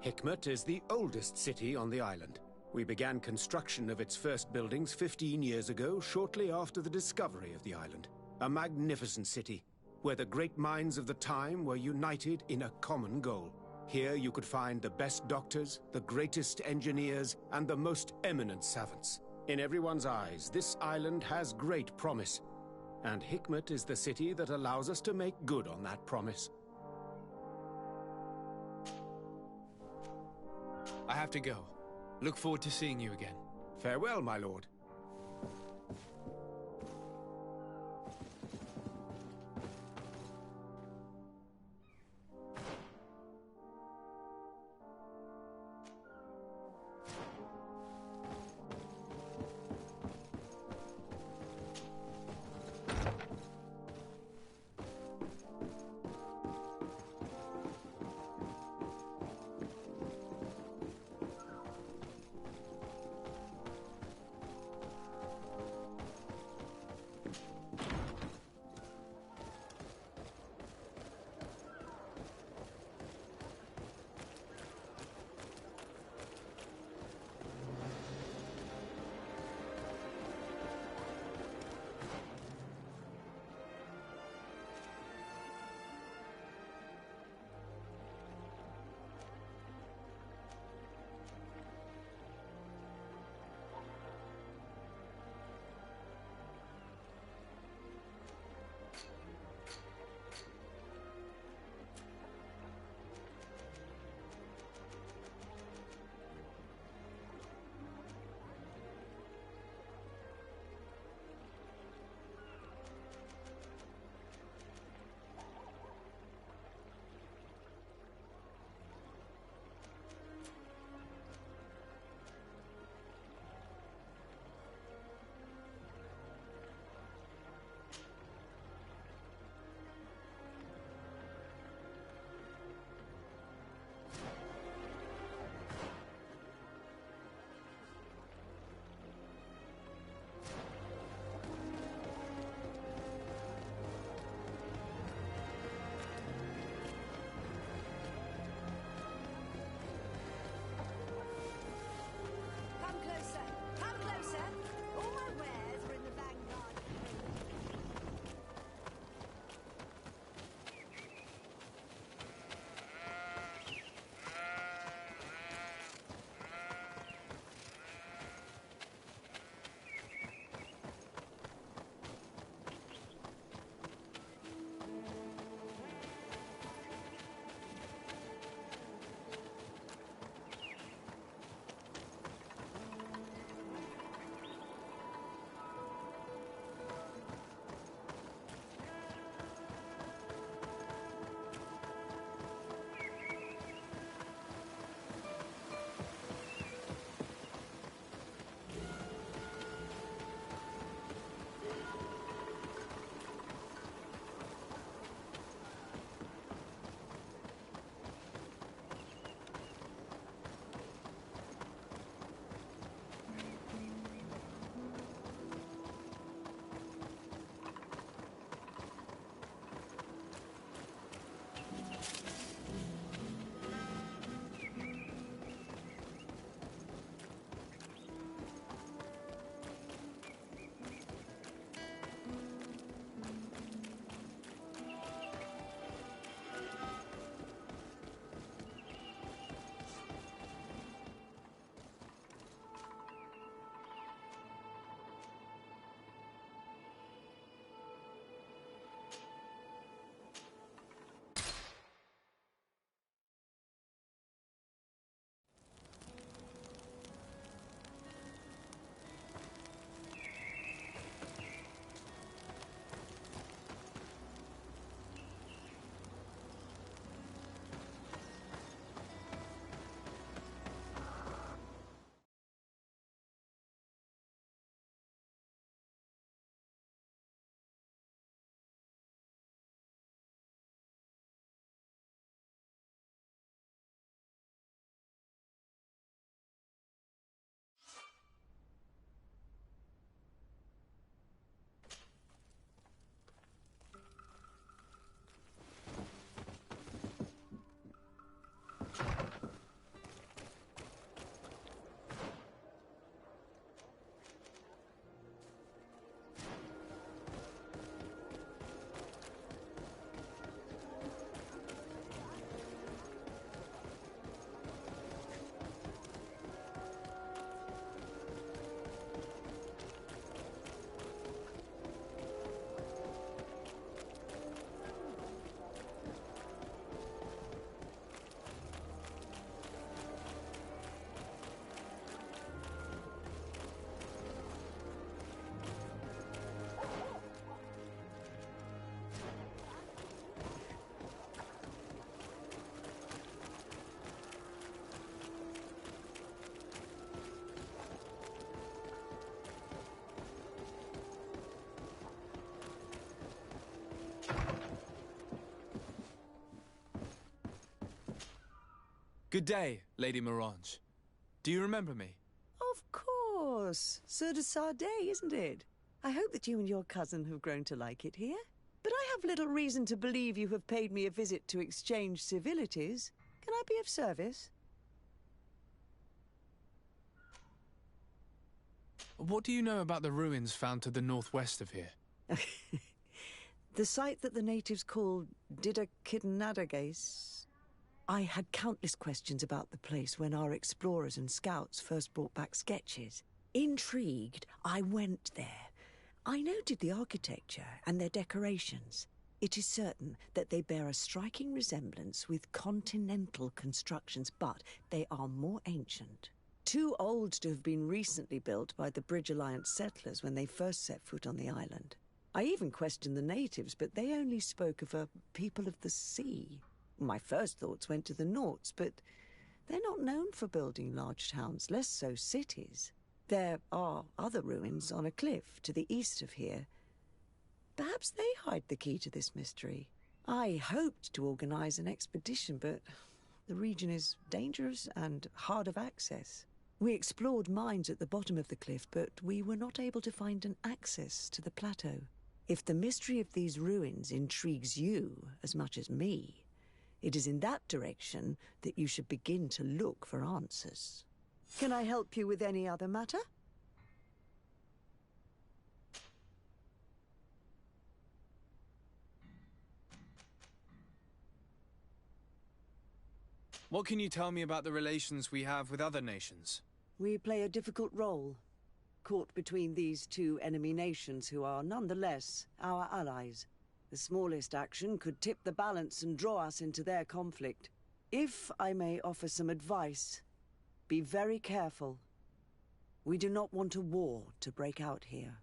Hikmet is the oldest city on the island. We began construction of its first buildings 15 years ago, shortly after the discovery of the island. A magnificent city, where the great minds of the time were united in a common goal. Here you could find the best doctors, the greatest engineers, and the most eminent savants. In everyone's eyes, this island has great promise, and Hikmet is the city that allows us to make good on that promise. I have to go. Look forward to seeing you again. Farewell, my lord. Good day, Lady Morange. Do you remember me? Of course. Sir de Sardet, isn't it? I hope that you and your cousin have grown to like it here. But I have little reason to believe you have paid me a visit to exchange civilities. Can I be of service? What do you know about the ruins found to the northwest of here? The site that the natives call Didakidnadagase. I had countless questions about the place when our explorers and scouts first brought back sketches. Intrigued, I went there. I noted the architecture and their decorations. It is certain that they bear a striking resemblance with continental constructions, but they are more ancient. Too old to have been recently built by the Bridge Alliance settlers when they first set foot on the island. I even questioned the natives, but they only spoke of a people of the sea. My first thoughts went to the Nauts, but they're not known for building large towns, less so cities. There are other ruins on a cliff to the east of here. Perhaps they hide the key to this mystery. I hoped to organize an expedition, but the region is dangerous and hard of access. We explored mines at the bottom of the cliff, but we were not able to find an access to the plateau. If the mystery of these ruins intrigues you as much as me, it is in that direction that you should begin to look for answers. Can I help you with any other matter? What can you tell me about the relations we have with other nations? We play a difficult role, caught between these two enemy nations who are nonetheless our allies. The smallest action could tip the balance and draw us into their conflict. If I may offer some advice, be very careful. We do not want a war to break out here.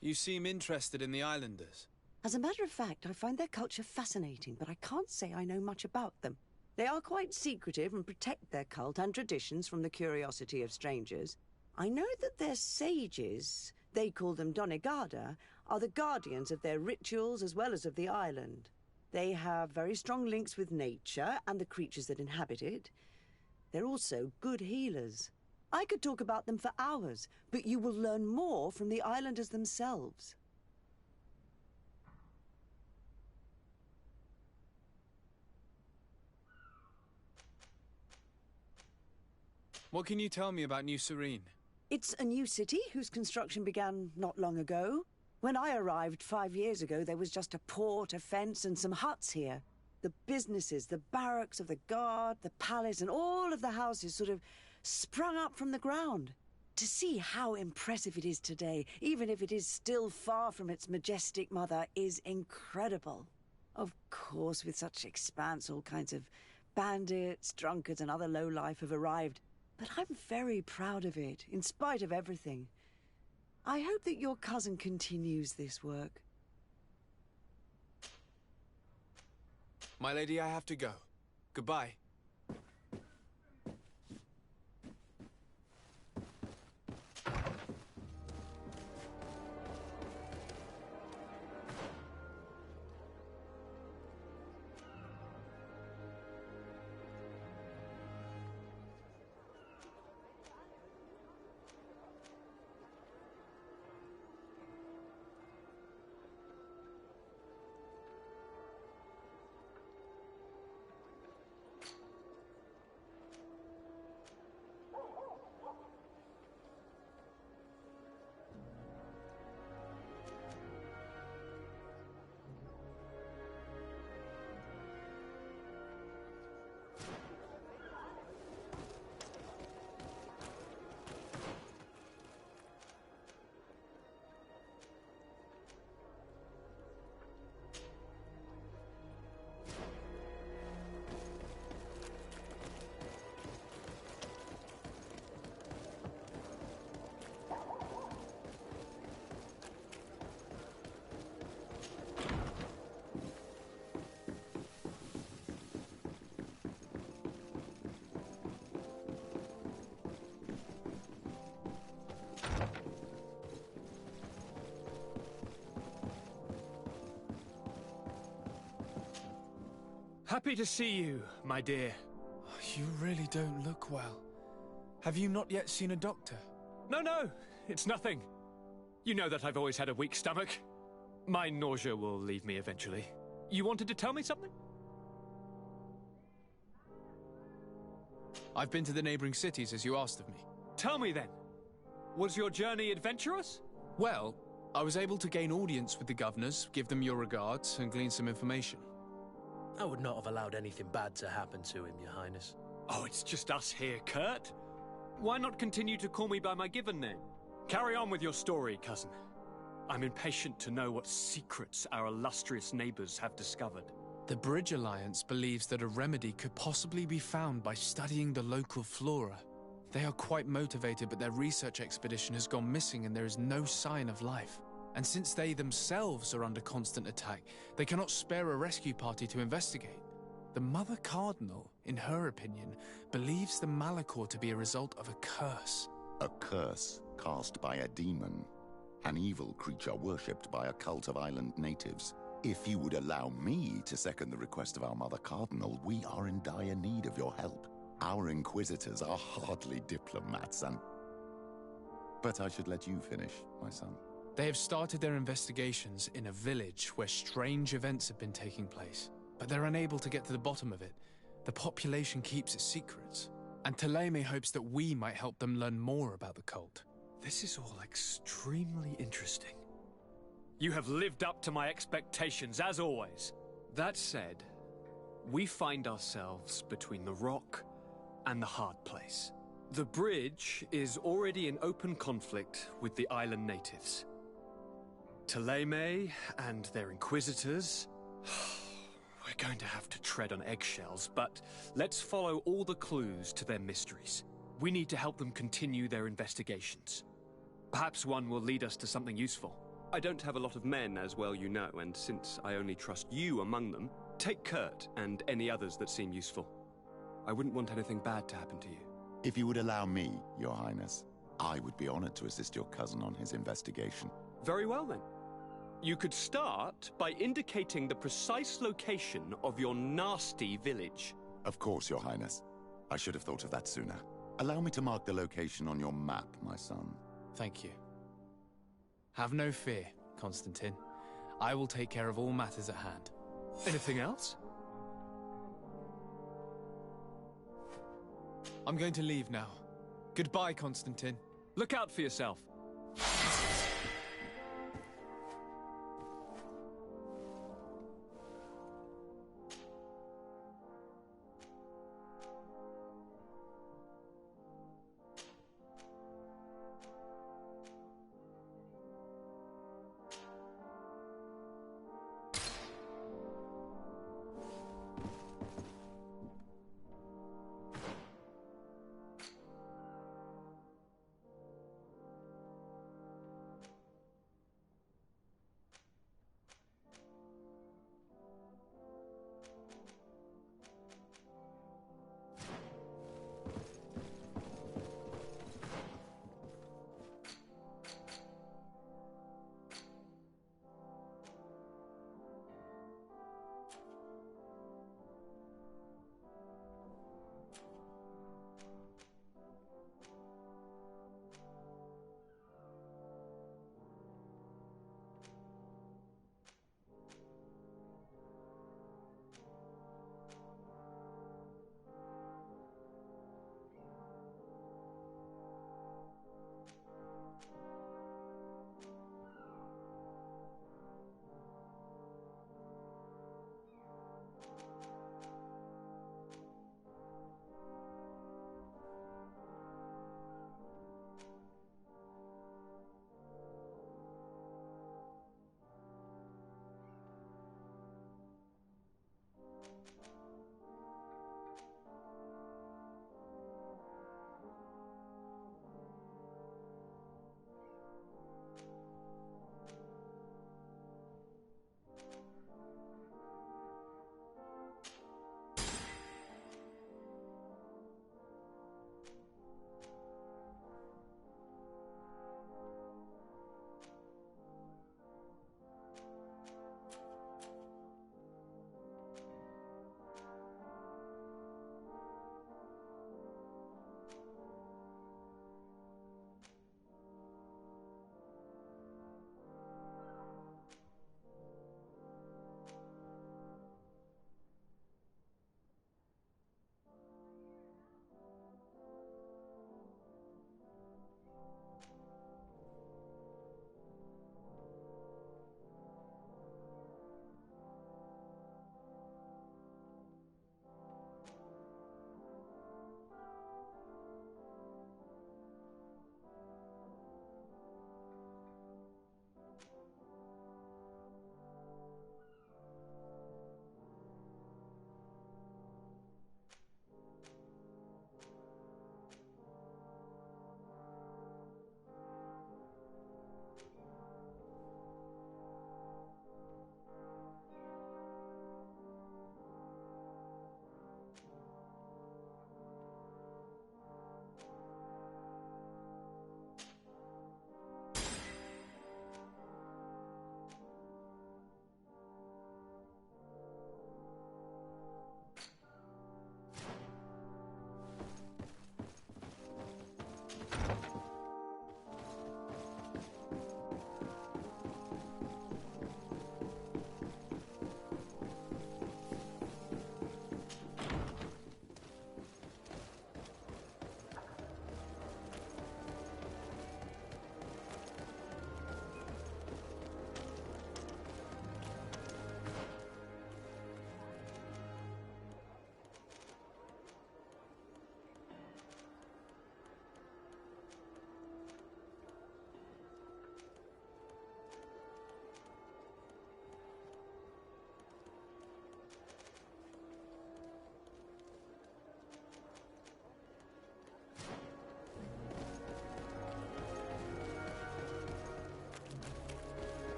You seem interested in the islanders. As a matter of fact, I find their culture fascinating, but I can't say I know much about them. They are quite secretive and protect their cult and traditions from the curiosity of strangers. I know that their sages, they call them Donegada, are the guardians of their rituals as well as of the island. They have very strong links with nature and the creatures that inhabit it. They're also good healers. I could talk about them for hours, but you will learn more from the islanders themselves. What can you tell me about New Serene? It's a new city whose construction began not long ago. When I arrived 5 years ago, there was just a port, a fence, and some huts here. The businesses, the barracks of the guard, the palace, and all of the houses sort of sprung up from the ground. To see how impressive it is today, even if it is still far from its majestic mother, is incredible. Of course, with such expanse, all kinds of bandits, drunkards, and other lowlife have arrived. But I'm very proud of it, in spite of everything. I hope that your cousin continues this work. My lady, I have to go. Goodbye. Happy to see you, my dear. You really don't look well. Have you not yet seen a doctor? No, it's nothing. You know that I've always had a weak stomach. My nausea will leave me eventually. You wanted to tell me something? I've been to the neighboring cities as you asked of me. Tell me then. Was your journey adventurous? Well, I was able to gain audience with the governors, give them your regards, and glean some information. I would not have allowed anything bad to happen to him, Your Highness. Oh, it's just us here, Kurt. Why not continue to call me by my given name? Carry on with your story, cousin. I'm impatient to know what secrets our illustrious neighbors have discovered. The Bridge Alliance believes that a remedy could possibly be found by studying the local flora. They are quite motivated, but their research expedition has gone missing and there is no sign of life. And since they themselves are under constant attack, they cannot spare a rescue party to investigate. The Mother Cardinal, in her opinion, believes the Malachor to be a result of a curse. A curse cast by a demon. An evil creature worshipped by a cult of island natives. If you would allow me to second the request of our Mother Cardinal, we are in dire need of your help. Our inquisitors are hardly diplomats and... But I should let you finish, my son. They have started their investigations in a village where strange events have been taking place, but they're unable to get to the bottom of it. The population keeps its secrets, and Thélème hopes that we might help them learn more about the cult. This is all extremely interesting. You have lived up to my expectations, as always. That said, we find ourselves between the rock and the hard place. The bridge is already in open conflict with the island natives. Thélème and their inquisitors... We're going to have to tread on eggshells, but let's follow all the clues to their mysteries. We need to help them continue their investigations. Perhaps one will lead us to something useful. I don't have a lot of men, as well you know, and since I only trust you among them, take Kurt and any others that seem useful. I wouldn't want anything bad to happen to you. If you would allow me, Your Highness, I would be honored to assist your cousin on his investigation. Very well, then. You could start by indicating the precise location of your nasty village. Of course, Your Highness. I should have thought of that sooner. Allow me to mark the location on your map, my son. Thank you. Have no fear, Constantine. I will take care of all matters at hand. Anything else? I'm going to leave now. Goodbye, Constantine. Look out for yourself.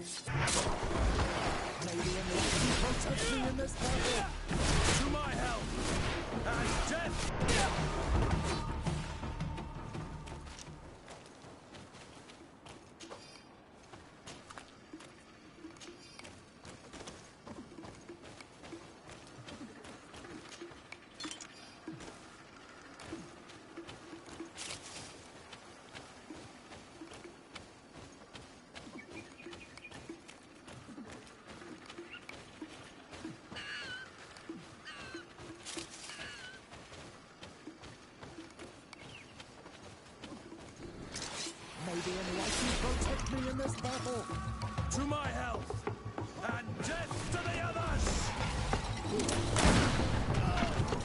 May the enlightened protect me in this battle! To my help! And death! May the enlightened protect me in this battle! To my health! And death to the others!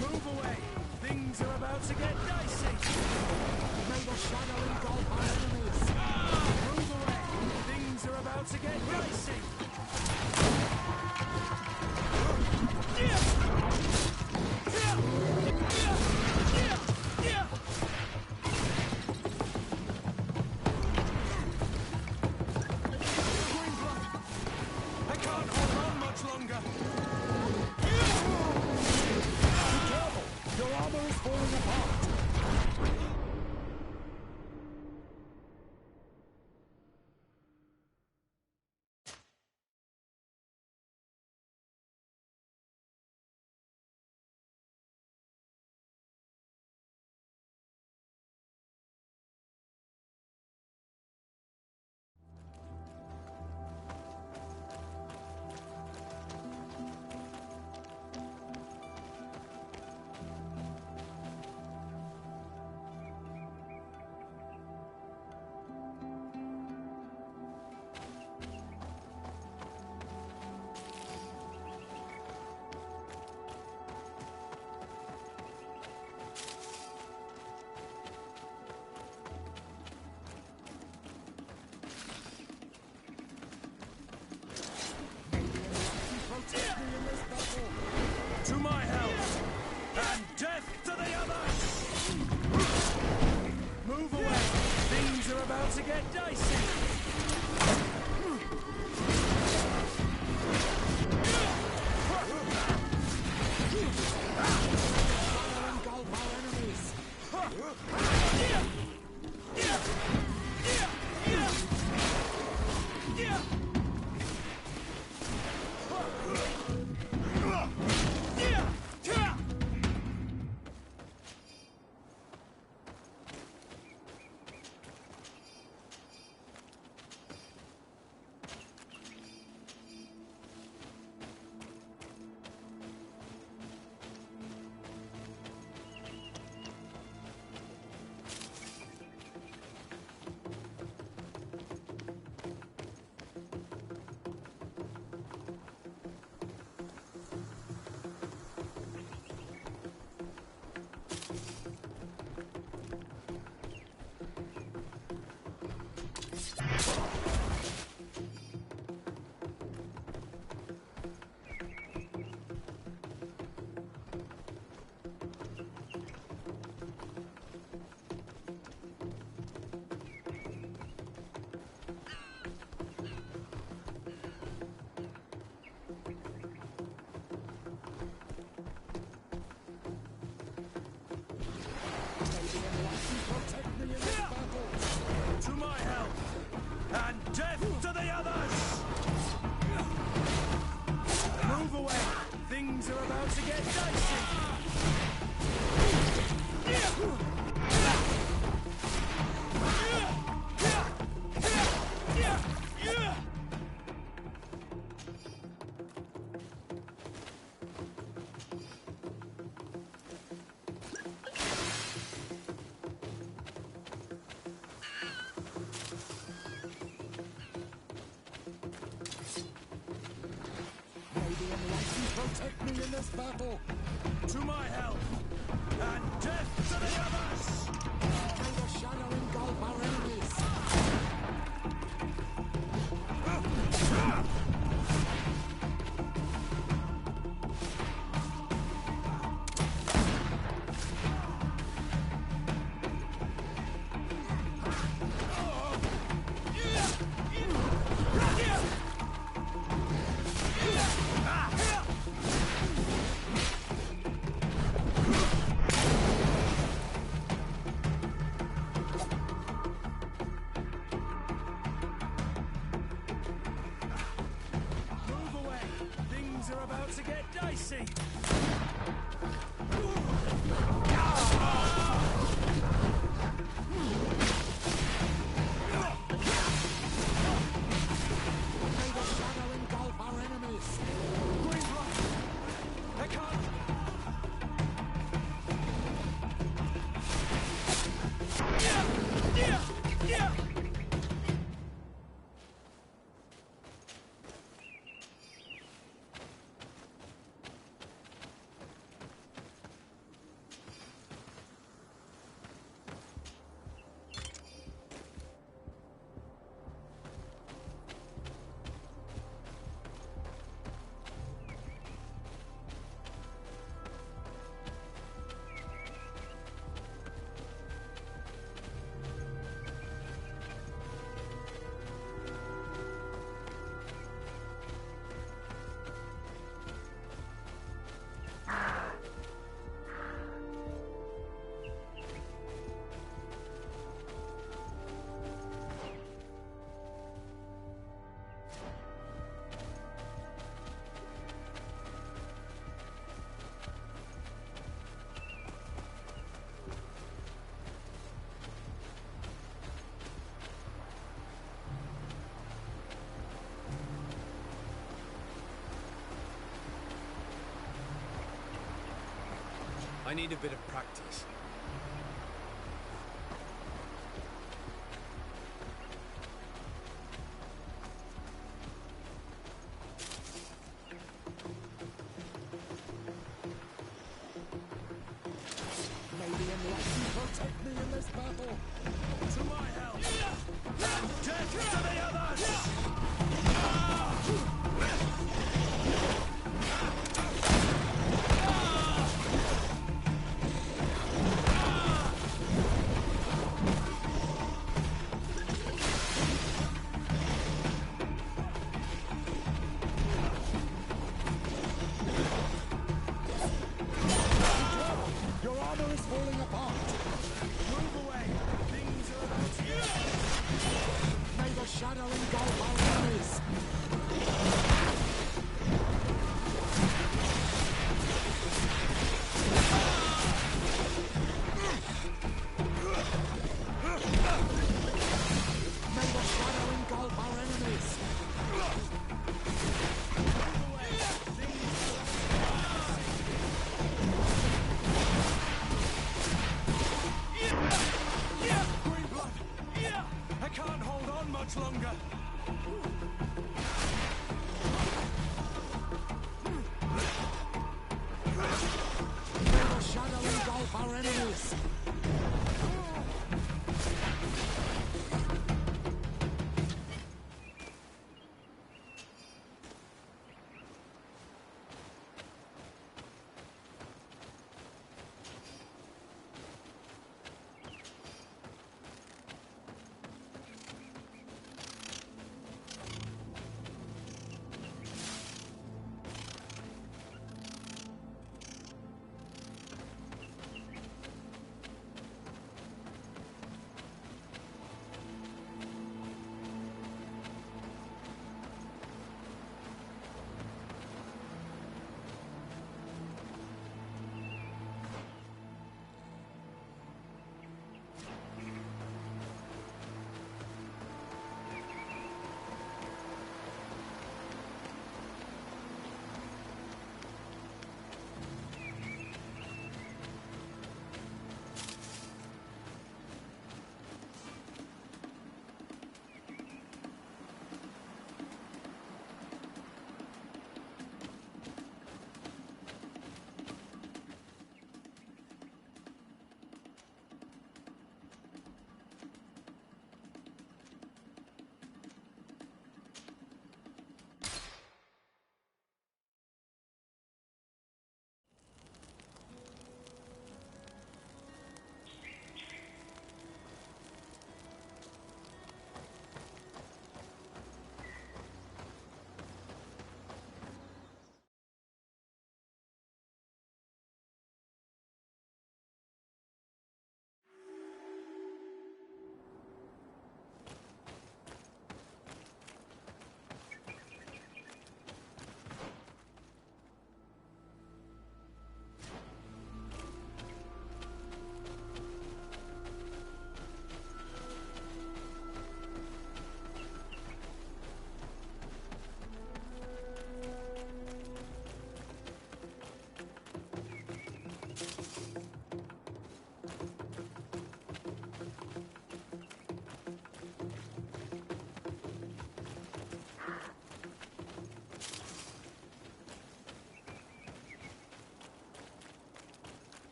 Move away! Things are about to get dicey! May the shadow engulf our enemies! Move away! Things are about to get dicey! I can't hold on much longer! Be careful! Your armor is falling apart! Protect me in this battle! To my health! And death to the others! Move away! Things are about to get dicey! Engulf our enemies! Protect me in this battle! To my health! And death to the others! Move away! Things are about to get dicey! May the enlightened protect me in this battle! To my health! And death to the others! May the shadow engulf our enemies! to get dicey. May the shadow engulf our enemies. GreedFall! I can't... I need a bit of practice. May the enlightened protect me in this battle. To my help! Death to the others! Your armor is falling apart. Move away! Things are about to get... May the shadow engulf our enemies. May the shadow engulf our enemies. I can't hold on much longer. May the shadow engulf our enemies.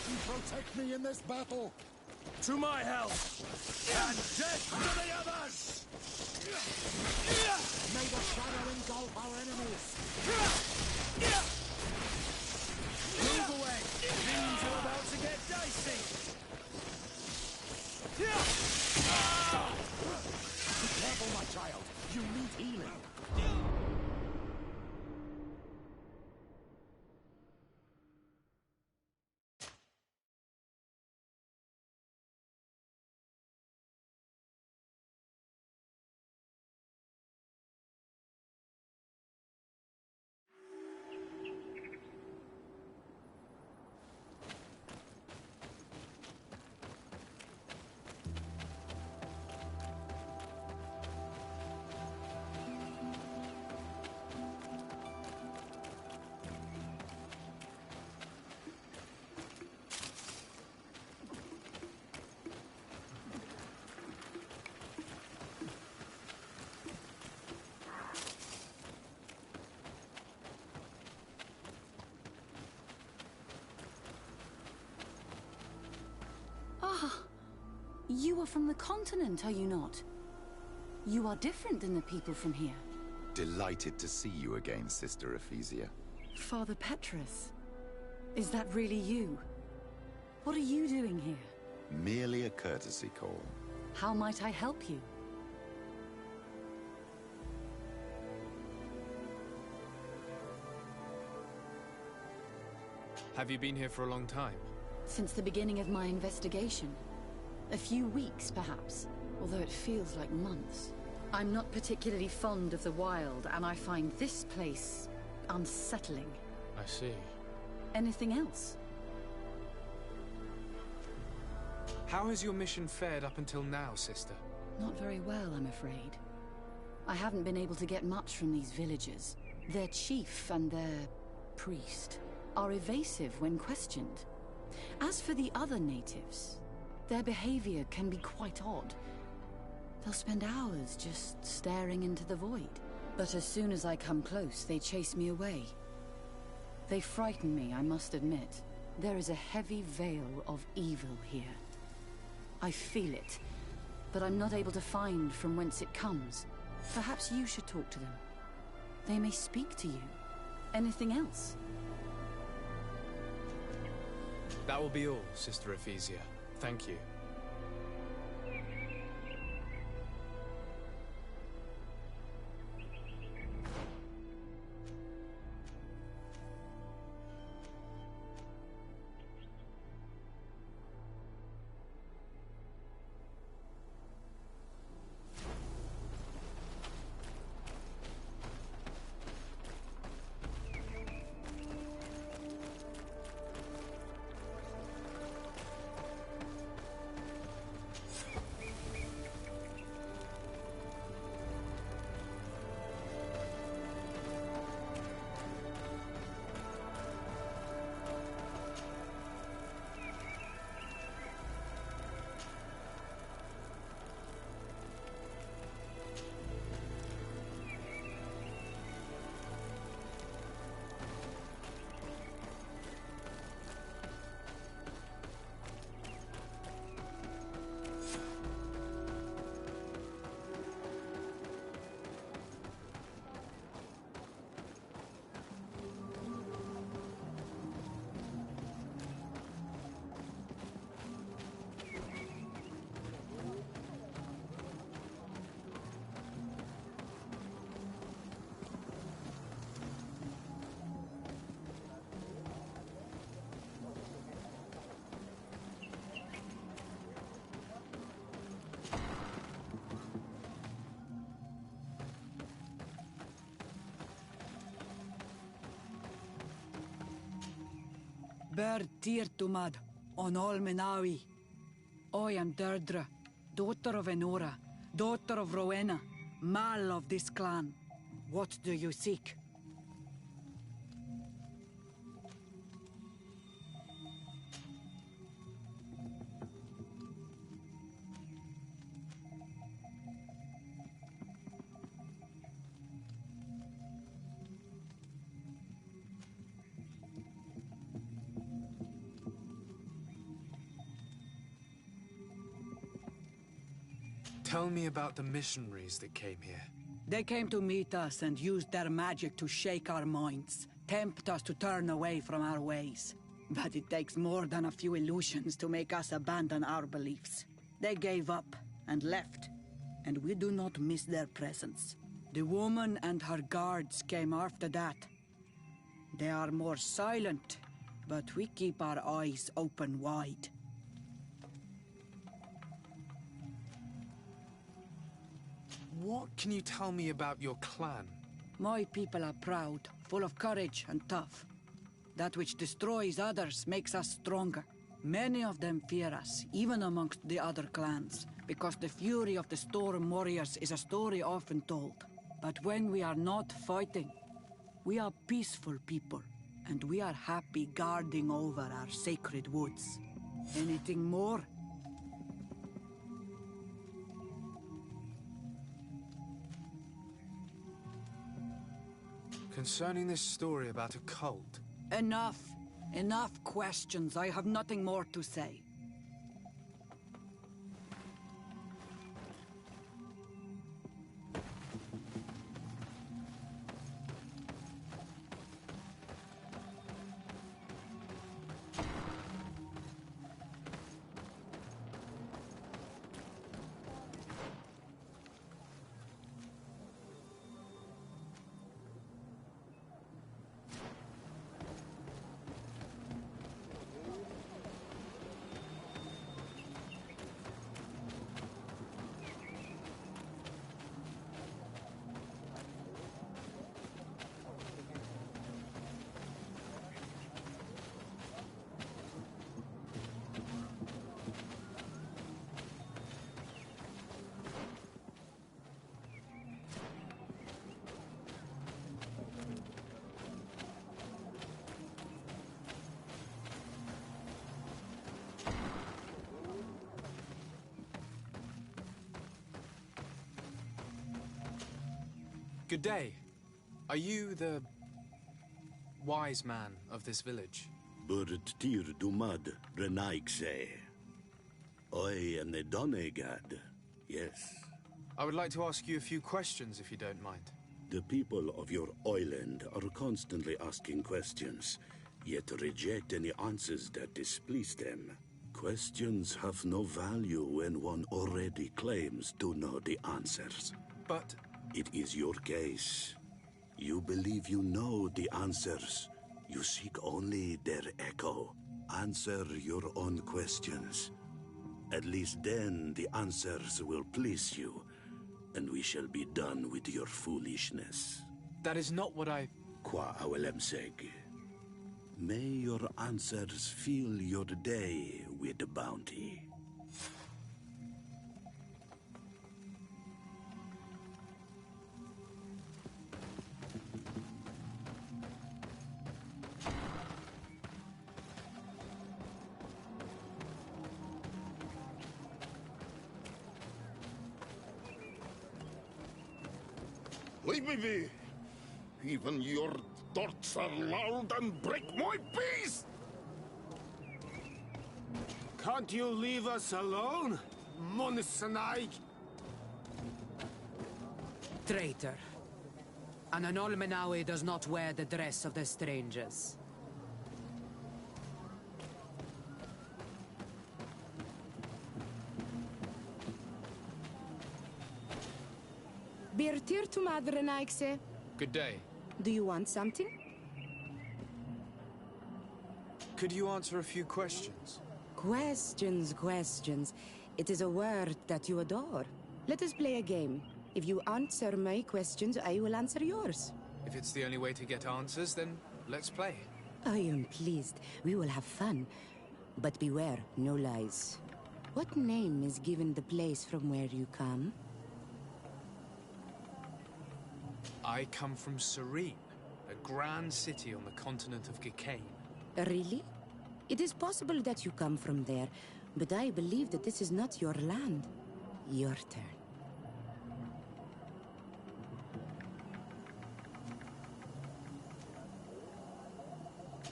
you protect me in this battle! To my help! And death to the others! May the shadow engulf our enemies! Move away! Things are about to get dicey! Be careful, my child! You need healing! Ah, you are from the continent, are you not? You are different than the people from here. Delighted to see you again, Sister Ephesia. Father Petrus, is that really you? What are you doing here? Merely a courtesy call. How might I help you? Have you been here for a long time? Since the beginning of my investigation. A few weeks, perhaps, although it feels like months. I'm not particularly fond of the wild, and I find this place unsettling. I see. Anything else? How has your mission fared up until now, sister? Not very well, I'm afraid. I haven't been able to get much from these villagers. Their chief and their priest are evasive when questioned. As for the other natives, their behavior can be quite odd. They'll spend hours just staring into the void. But as soon as I come close, they chase me away. They frighten me, I must admit. There is a heavy veil of evil here. I feel it, but I'm not able to find from whence it comes. Perhaps you should talk to them. They may speak to you. Anything else? That will be all, Sister Ephesia. Thank you. Ber Tirtumad, on Olmenawi. I am Deirdre, daughter of Enora, daughter of Rowena, Mal of this clan. What do you seek? Tell me about the missionaries that came here. They came to meet us and used their magic to shake our minds, tempt us to turn away from our ways. But it takes more than a few illusions to make us abandon our beliefs. They gave up and left, and we do not miss their presence. The woman and her guards came after that. They are more silent, but we keep our eyes open wide. What can you tell me about your clan? My people are proud, full of courage and tough. That which destroys others makes us stronger. Many of them fear us, even amongst the other clans, because the fury of the Storm Warriors is a story often told. But when we are not fighting, we are peaceful people, and we are happy guarding over our sacred woods. Anything more? Concerning this story about a cult. Enough. Enough questions. I have nothing more to say. Good day. Are you the wise man of this village? PT.2 Renaigse. I am the Donegad, yes. I would like to ask you a few questions, if you don't mind. The people of your island are constantly asking questions, yet reject any answers that displease them. Questions have no value when one already claims to know the answers. But it is your case. You believe you know the answers. You seek only their echo. Answer your own questions. At least then the answers will please you, and we shall be done with your foolishness. That is not what I... Qua awelemseg. May your answers fill your day with bounty. Leave me be. Even your thoughts are loud and break my peace! Can't you leave us alone, Monisanaig? Traitor. An Anolmenawi does not wear the dress of the strangers. PT.2 Good day. Do you want something? Could you answer a few questions? Questions. It is a word that you adore. Let us play a game. If you answer my questions, I will answer yours. If it's the only way to get answers, then let's play. I am pleased. We will have fun. But beware, no lies. What name is given the place from where you come? I come from Serene, a grand city on the continent of Gicane. Really? It is possible that you come from there, but I believe that this is not your land. Your turn.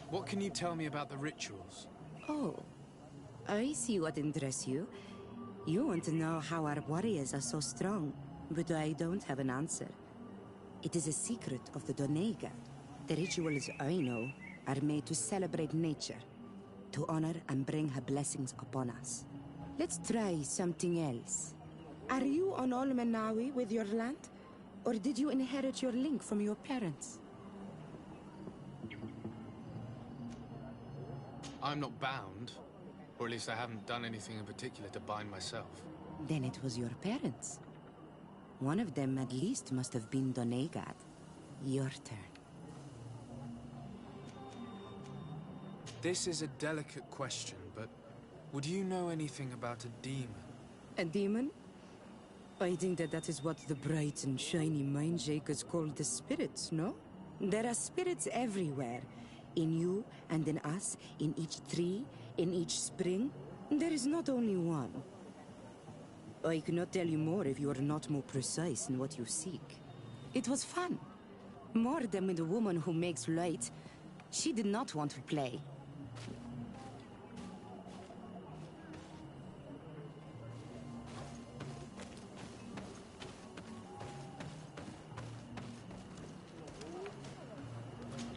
What can you tell me about the rituals? Oh, I see what interests you. You want to know how our warriors are so strong, but I don't have an answer. It is a secret of the Donega. The rituals I know are made to celebrate nature, to honor and bring her blessings upon us. Let's try something else. Are you on Olmenawi with your land? Or did you inherit your link from your parents? I'm not bound. Or at least I haven't done anything in particular to bind myself. Then it was your parents. One of them at least must have been Donegad. Your turn. This is a delicate question, but would you know anything about a demon? A demon? I think that is what the bright and shiny mindshakers call the spirits, no? There are spirits everywhere. In you and in us, in each tree, in each spring. There is not only one. I cannot tell you more if you are not more precise in what you seek. It was fun. More than with the woman who makes light. She did not want to play.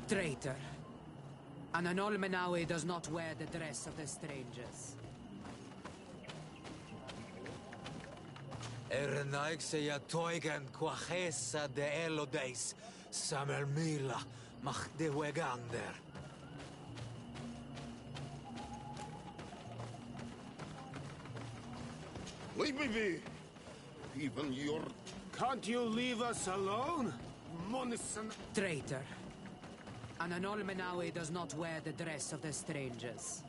Traitor. An Olmenawi does not wear the dress of the strangers. Ernaigseya toigan quachesa de elodeis, samermila, mach de wegander. Leave me be! Even your... Can't you leave us alone? Monison... Traitor. An Olmenawi does not wear the dress of the strangers.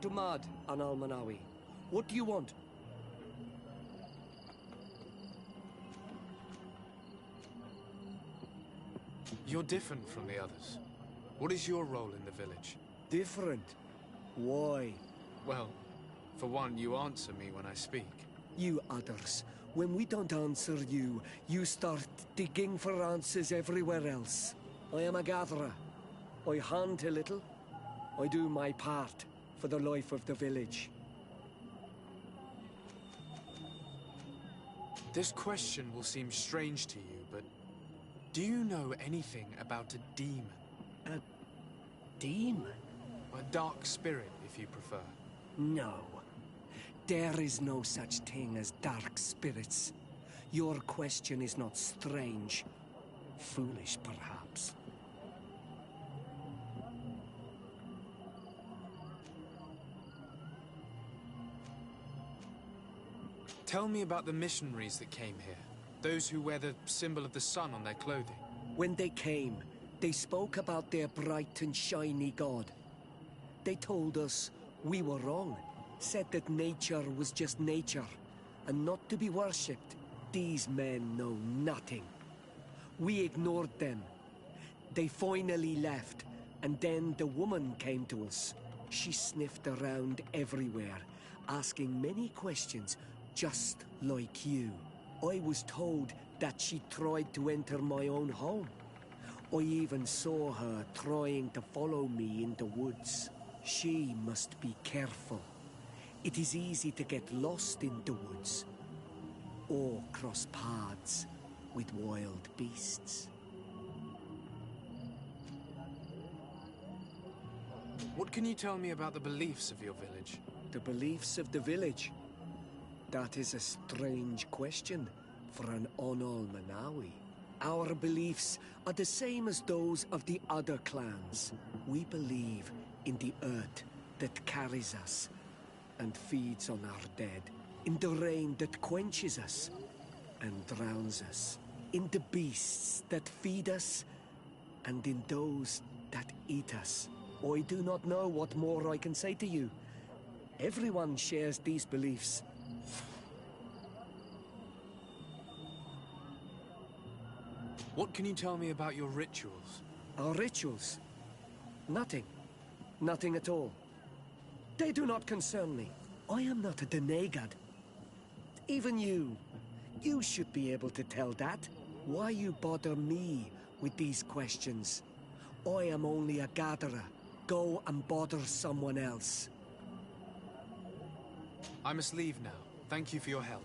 To Mad, an Almanawi. What do you want? You're different from the others. What is your role in the village? Different? Why? Well, for one, you answer me when I speak. You others, when we don't answer you, you start digging for answers everywhere else. I am a gatherer. I hunt a little. I do my part for the life of the village. This question will seem strange to you, but do you know anything about a demon? A demon? A dark spirit, if you prefer. No. There is no such thing as dark spirits. Your question is not strange. Foolish, perhaps. Tell me about the missionaries that came here. Those who wear the symbol of the sun on their clothing. When they came, they spoke about their bright and shiny god. They told us we were wrong. Said that nature was just nature, and not to be worshipped. These men know nothing. We ignored them. They finally left, and then the woman came to us. She sniffed around everywhere, asking many questions, just like you. I was told that she tried to enter my own home. I even saw her trying to follow me in the woods. She must be careful. It is easy to get lost in the woods, or cross paths with wild beasts. What can you tell me about the beliefs of your village? The beliefs of the village? That is a strange question for an Onol-Manawi. Our beliefs are the same as those of the other clans. We believe in the earth that carries us and feeds on our dead, in the rain that quenches us and drowns us, in the beasts that feed us and in those that eat us. I do not know what more I can say to you. Everyone shares these beliefs. What can you tell me about your rituals? Our rituals? Nothing. Nothing at all. They do not concern me. I am not a denegad. Even you. You should be able to tell that. Why you bother me with these questions? I am only a gatherer. Go and bother someone else. I must leave now. Thank you for your help.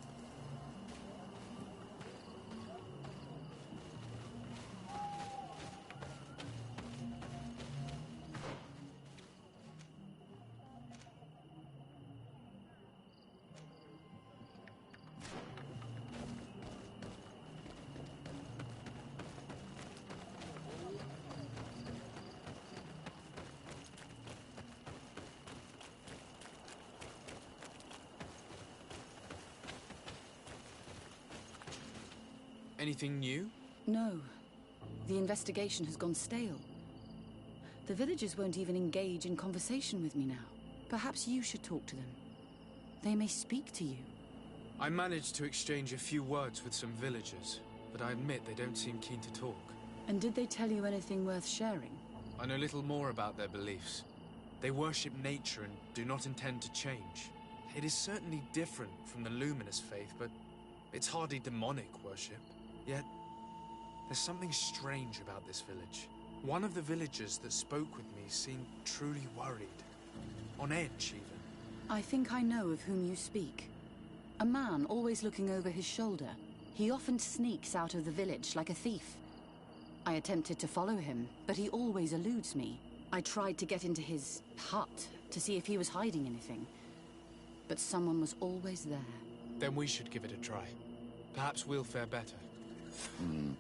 Anything new? No. The investigation has gone stale. The villagers won't even engage in conversation with me now. Perhaps you should talk to them. They may speak to you. I managed to exchange a few words with some villagers, but I admit they don't seem keen to talk. And did they tell you anything worth sharing? I know little more about their beliefs. They worship nature and do not intend to change. It is certainly different from the luminous faith, but it's hardly demonic worship. Yet, there's something strange about this village. One of the villagers that spoke with me seemed truly worried. On edge, even. I think I know of whom you speak. A man always looking over his shoulder. He often sneaks out of the village like a thief. I attempted to follow him, but he always eludes me. I tried to get into his hut to see if he was hiding anything. But someone was always there. Then we should give it a try. Perhaps we'll fare better.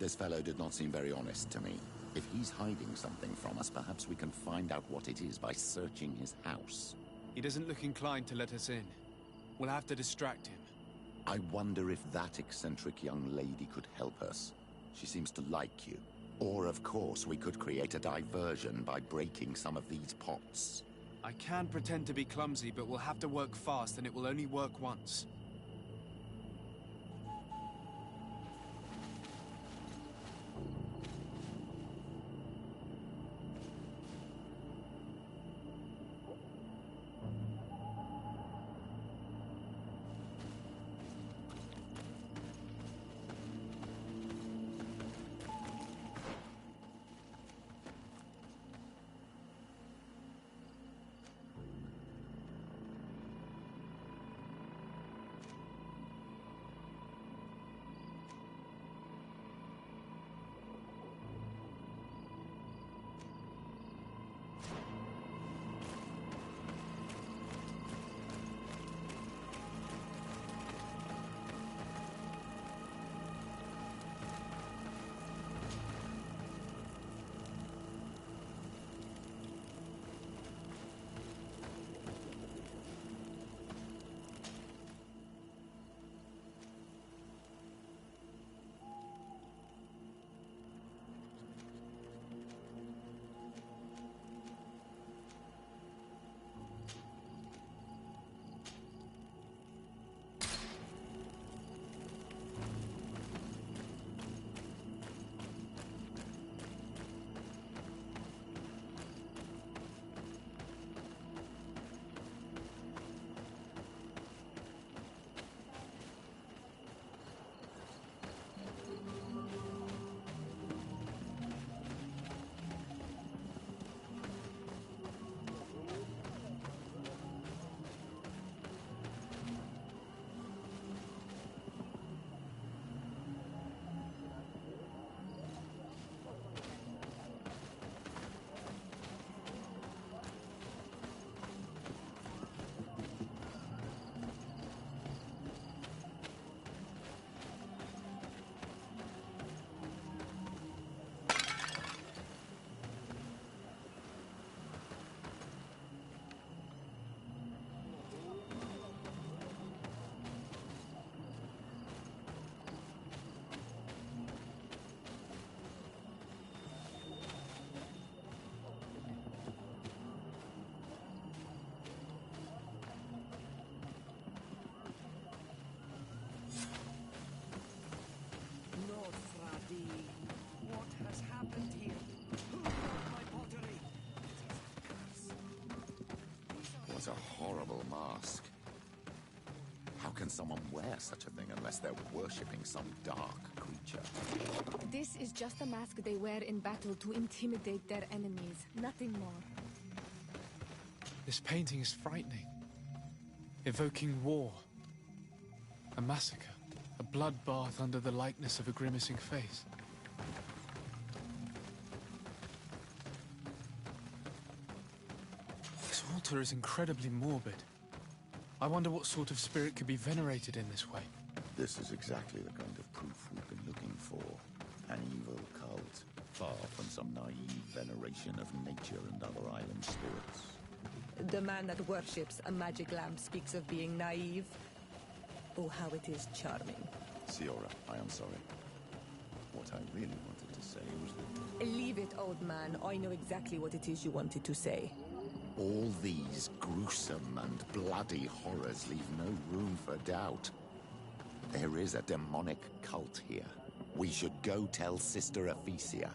This fellow did not seem very honest to me. If he's hiding something from us, perhaps we can find out what it is by searching his house. He doesn't look inclined to let us in. We'll have to distract him. I wonder if that eccentric young lady could help us. She seems to like you. Or, of course, we could create a diversion by breaking some of these pots. I can pretend to be clumsy, but we'll have to work fast, and it will only work once. a horrible mask. How can someone wear such a thing unless they're worshipping some dark creature? This is just a mask they wear in battle to intimidate their enemies, nothing more. This painting is frightening. Evoking war. A massacre. A bloodbath under the likeness of a grimacing face. This altar is incredibly morbid. I wonder what sort of spirit could be venerated in this way. This is exactly the kind of proof we've been looking for. An evil cult, far from some naive veneration of nature and other island spirits. The man that worships a magic lamp speaks of being naive. Oh, how it is charming. Siora, I am sorry. What I really wanted to say was that... Leave it, old man. I know exactly what it is you wanted to say. All these gruesome and bloody horrors leave no room for doubt. There is a demonic cult here. We should go tell Sister Ephesia.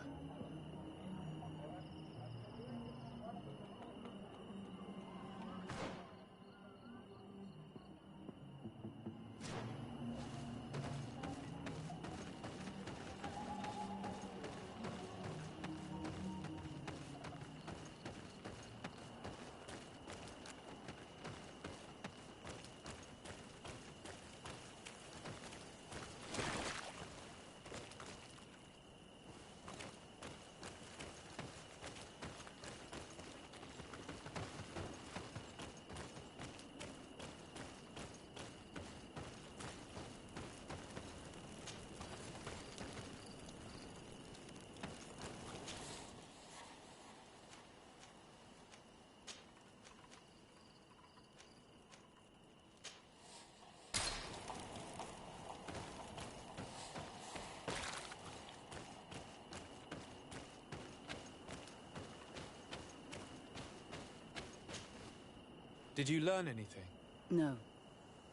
Did you learn anything? No,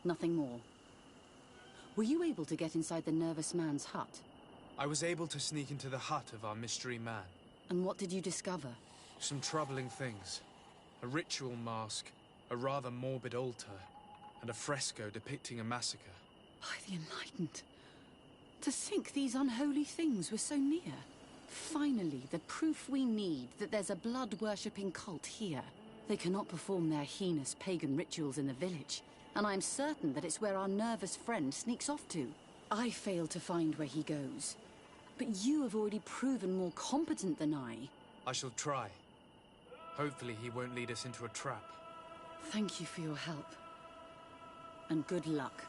nothing more. Were you able to get inside the nervous man's hut? I was able to sneak into the hut of our mystery man. And what did you discover? Some troubling things. A ritual mask, a rather morbid altar, and a fresco depicting a massacre. By the Enlightened. To think these unholy things were so near. Finally, the proof we need that there's a blood-worshipping cult here. They cannot perform their heinous pagan rituals in the village, and I'm certain that it's where our nervous friend sneaks off to. I failed to find where he goes, but you have already proven more competent than I. I shall try. Hopefully he won't lead us into a trap. Thank you for your help. And good luck.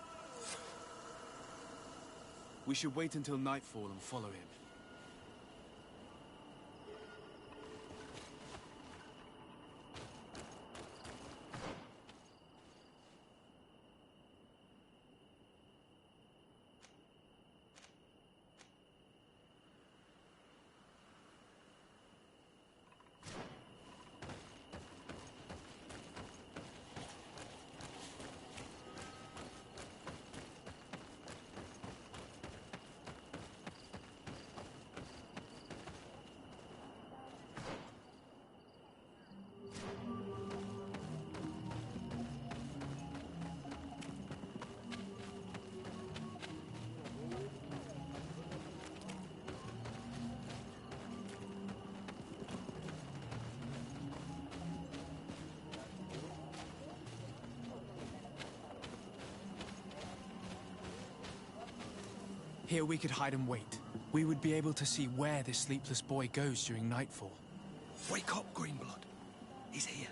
We should wait until nightfall and follow him. Here we could hide and wait. We would be able to see where this sleepless boy goes during nightfall. Wake up, Greenblood. He's here.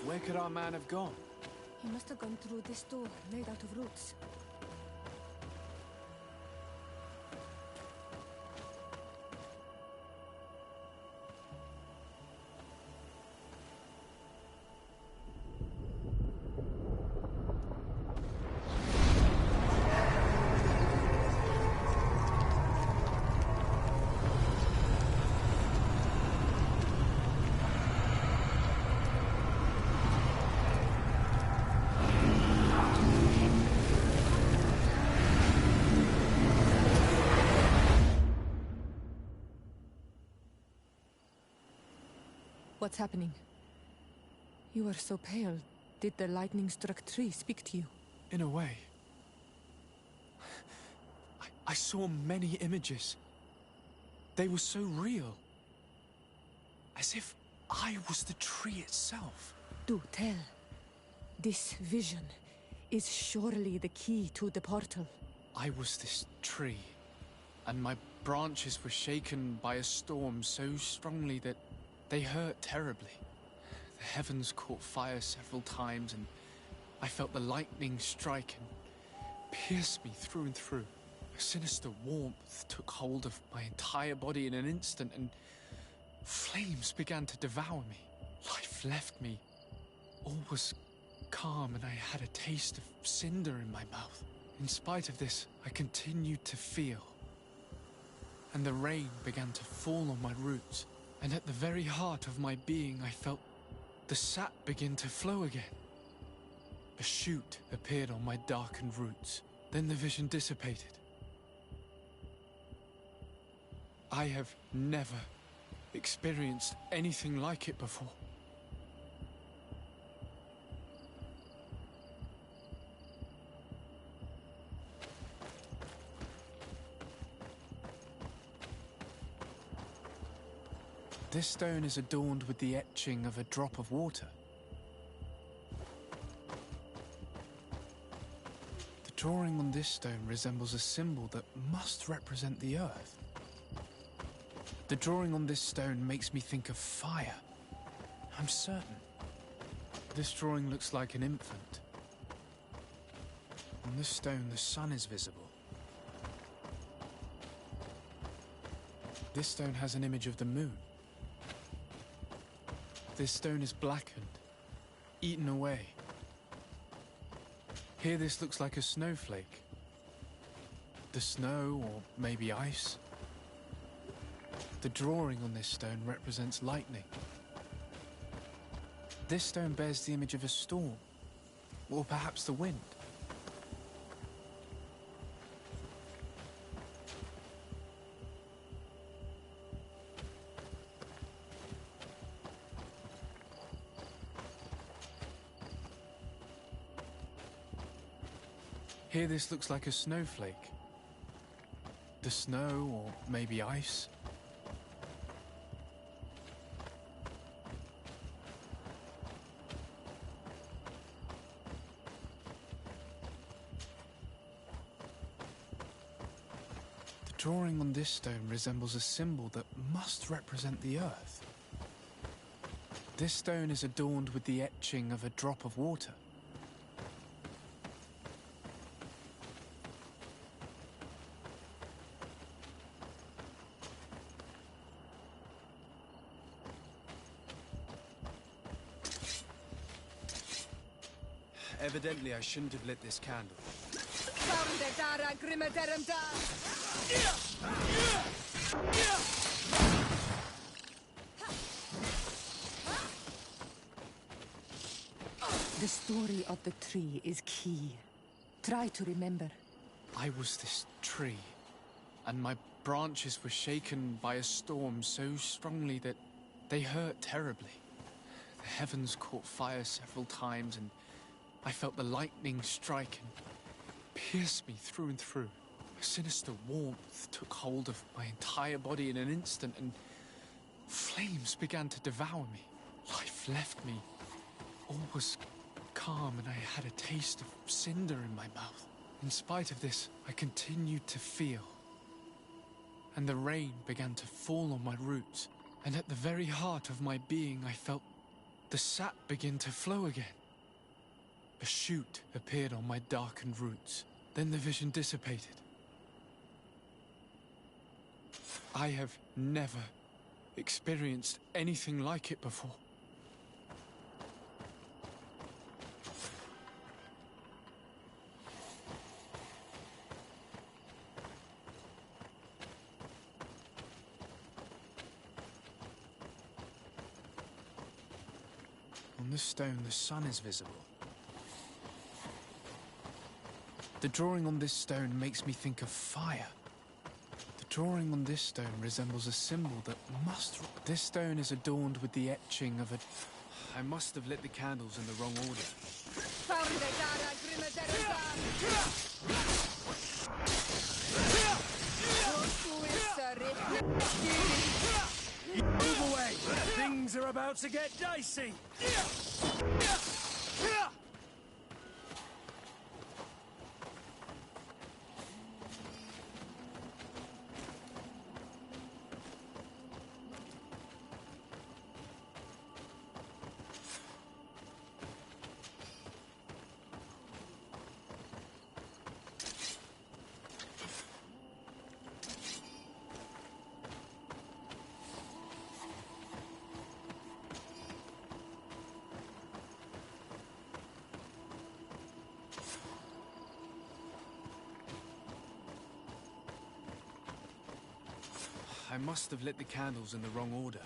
Where could our man have gone? He must have gone through this door, made out of roots. What's happening? You are so pale. Did the lightning-struck tree speak to you? In a way. I saw many images. They were so real. As if I was the tree itself. Do tell. This vision is surely the key to the portal. I was this tree, and my branches were shaken by a storm so strongly that they hurt terribly. The heavens caught fire several times, and I felt the lightning strike and pierce me through and through. A sinister warmth took hold of my entire body in an instant, and flames began to devour me. Life left me. All was calm, and I had a taste of cinder in my mouth. In spite of this, I continued to feel. And the rain began to fall on my roots. And at the very heart of my being, I felt the sap begin to flow again. A shoot appeared on my darkened roots. Then the vision dissipated. I have never experienced anything like it before. This stone is adorned with the etching of a drop of water. The drawing on this stone resembles a symbol that must represent the earth. The drawing on this stone makes me think of fire. I'm certain. This drawing looks like an infant. On this stone, the sun is visible. This stone has an image of the moon. This stone is blackened, eaten away. Here this looks like a snowflake. The snow, or maybe ice. The drawing on this stone represents lightning. This stone bears the image of a storm, or perhaps the wind. Here this looks like a snowflake. The snow, or maybe ice. The drawing on this stone resembles a symbol that must represent the earth. This stone is adorned with the etching of a drop of water. Evidently, I shouldn't have lit this candle. The story of the tree is key. Try to remember. I was this tree, and my branches were shaken by a storm so strongly that they hurt terribly. The heavens caught fire several times, and I felt the lightning strike and pierce me through and through. A sinister warmth took hold of my entire body in an instant, and flames began to devour me. Life left me. All was calm, and I had a taste of cinder in my mouth. In spite of this, I continued to feel. And the rain began to fall on my roots, and at the very heart of my being, I felt the sap began to flow again. A shoot appeared on my darkened roots. Then the vision dissipated. I have never experienced anything like it before. On the stone, the sun is visible. The drawing on this stone makes me think of fire. The drawing on this stone resembles a symbol that must... This stone is adorned with the etching of a... I must have lit the candles in the wrong order. Move away! Things are about to get dicey! I must have lit the candles in the wrong order.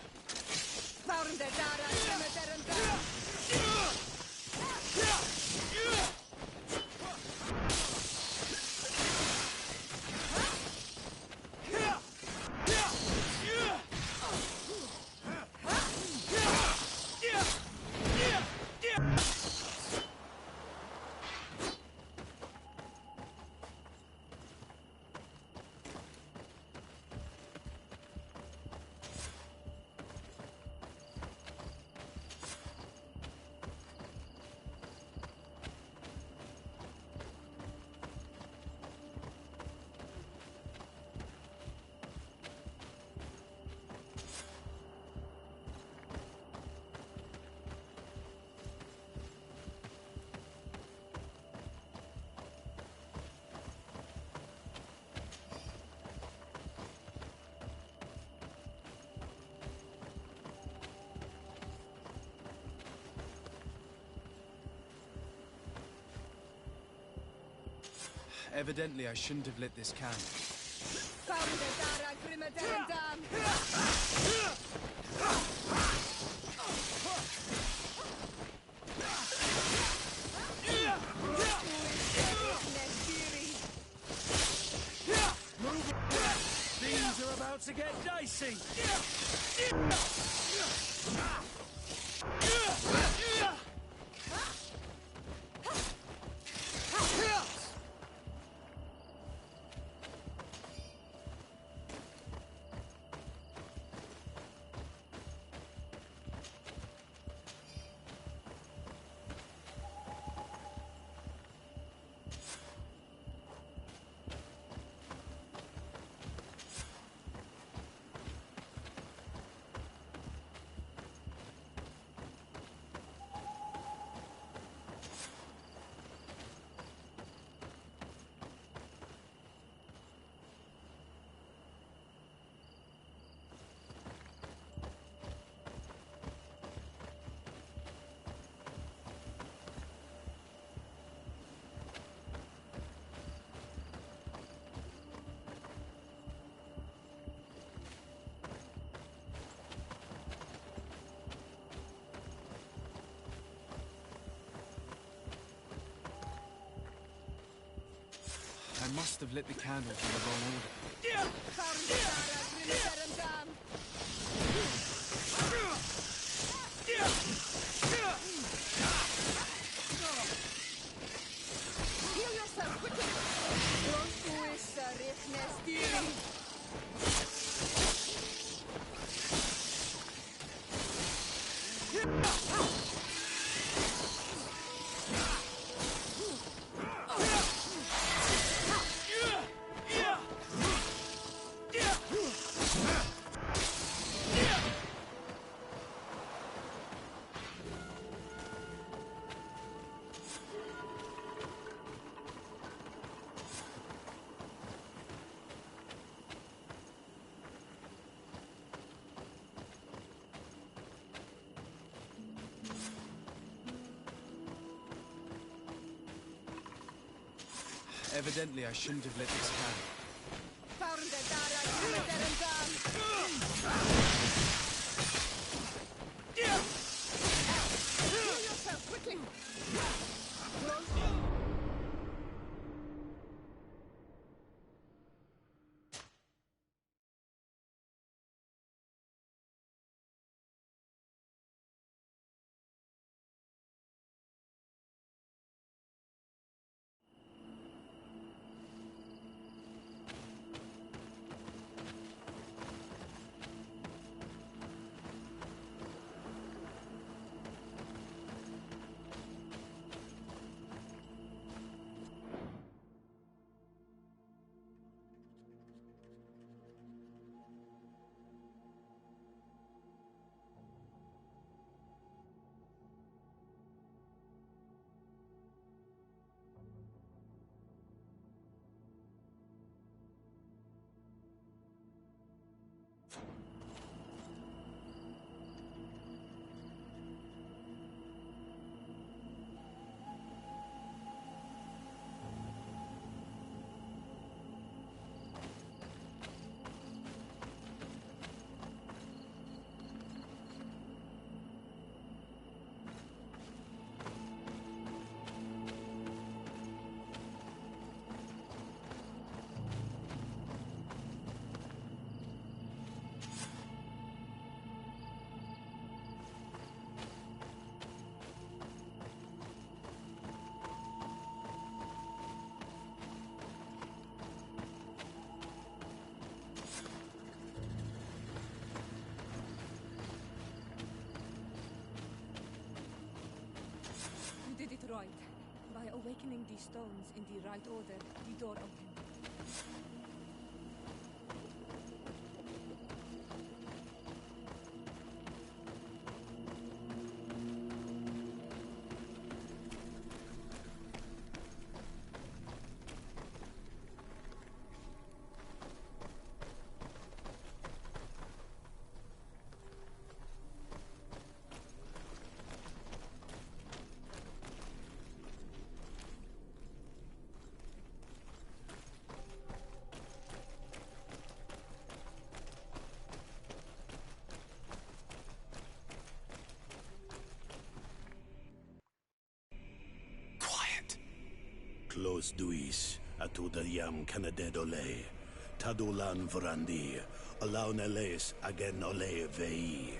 Evidently, I shouldn't have lit this candle. Things are about to get dicey! I must have lit the candles in the wrong order. Heal yourself quickly! Evidently, I shouldn't have let this happen. Heal yourself, quickly! You did it right. By awakening these stones in the right order, the door opened. Close duis, atuda yam canadedole, tadulan vrandi, alaun eles agen ole vei.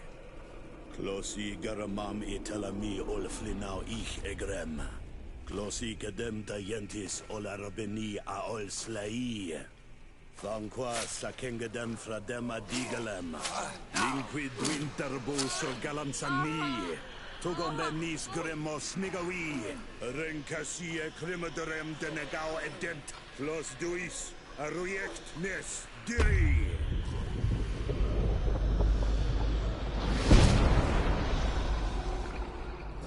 Closi garamam italami olflinau ich egrem. Closi gedem dayentis olarabeni a ol slai. Fanqua sakengedem fradem adigalem. Linquid winterbo so galamsani. Tugombenis gremos nigawi. Renkasie krimaderem denegao edent. Flos duis, aruyect nes diri.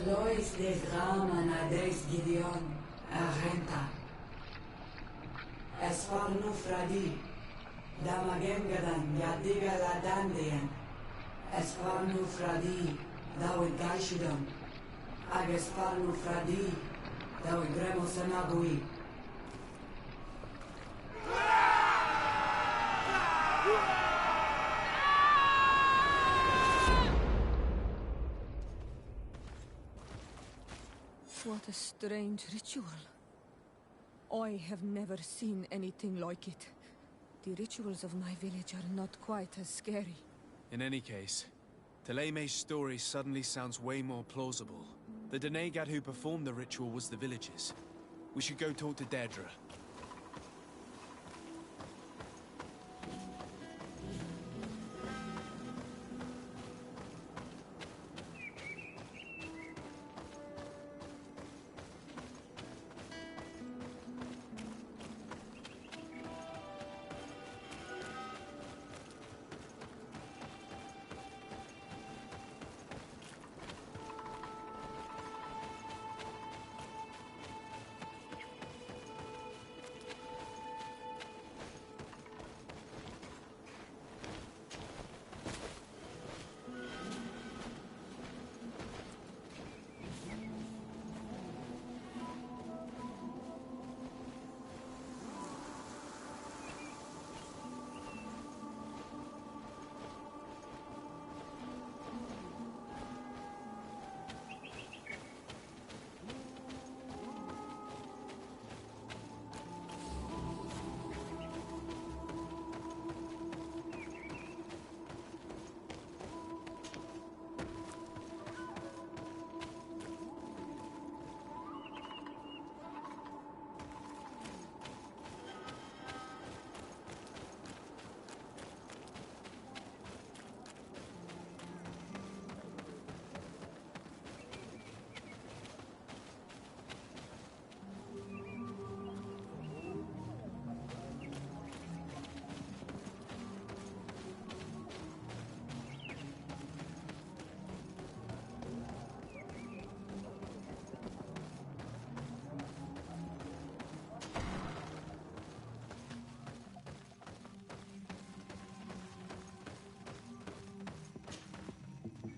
Lois des Raman ades Gideon, Argenta. Esparnu Fradi, Damagengadan, Yadiga Ladandian. Esparnu Fradi, Dawe Gaishidam. Agesparnu Fradi, Dawe Gremos Anagui. What a strange ritual. I have never seen anything like it. The rituals of my village are not quite as scary. In any case, Teleme's story suddenly sounds way more plausible. The Denegad who performed the ritual was the villagers. We should go talk to Deirdre.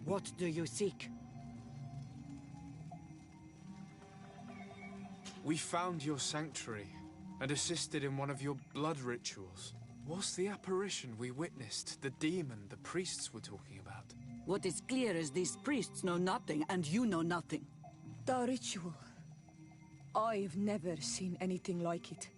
What do you seek? We found your sanctuary and assisted in one of your blood rituals. Was the apparition we witnessed the demon the priests were talking about? What is clear is these priests know nothing, and you know nothing. The ritual. I've never seen anything like it.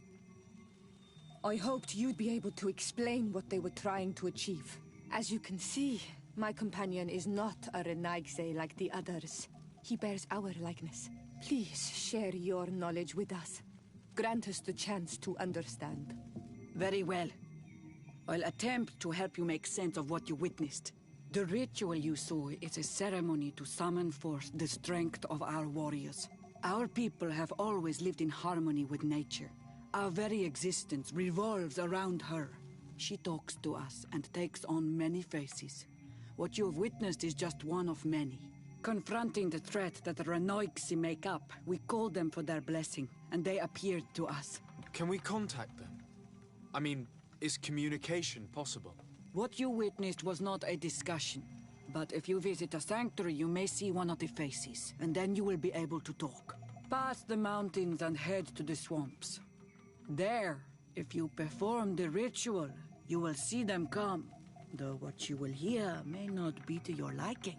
I hoped you'd be able to explain what they were trying to achieve. As you can see, my companion is not a Renaigse like the others. He bears our likeness. Please share your knowledge with us. Grant us the chance to understand. Very well. I'll attempt to help you make sense of what you witnessed. The ritual you saw is a ceremony to summon forth the strength of our warriors. Our people have always lived in harmony with nature. Our very existence revolves around her. She talks to us and takes on many faces. What you have witnessed is just one of many. Confronting the threat that the Renoigsi make up, we called them for their blessing, and they appeared to us. Can we contact them? I mean, is communication possible? What you witnessed was not a discussion. But if you visit a sanctuary, you may see one of the faces, and then you will be able to talk. Pass the mountains and head to the swamps. There, if you perform the ritual, you will see them come. Though what you will hear may not be to your liking.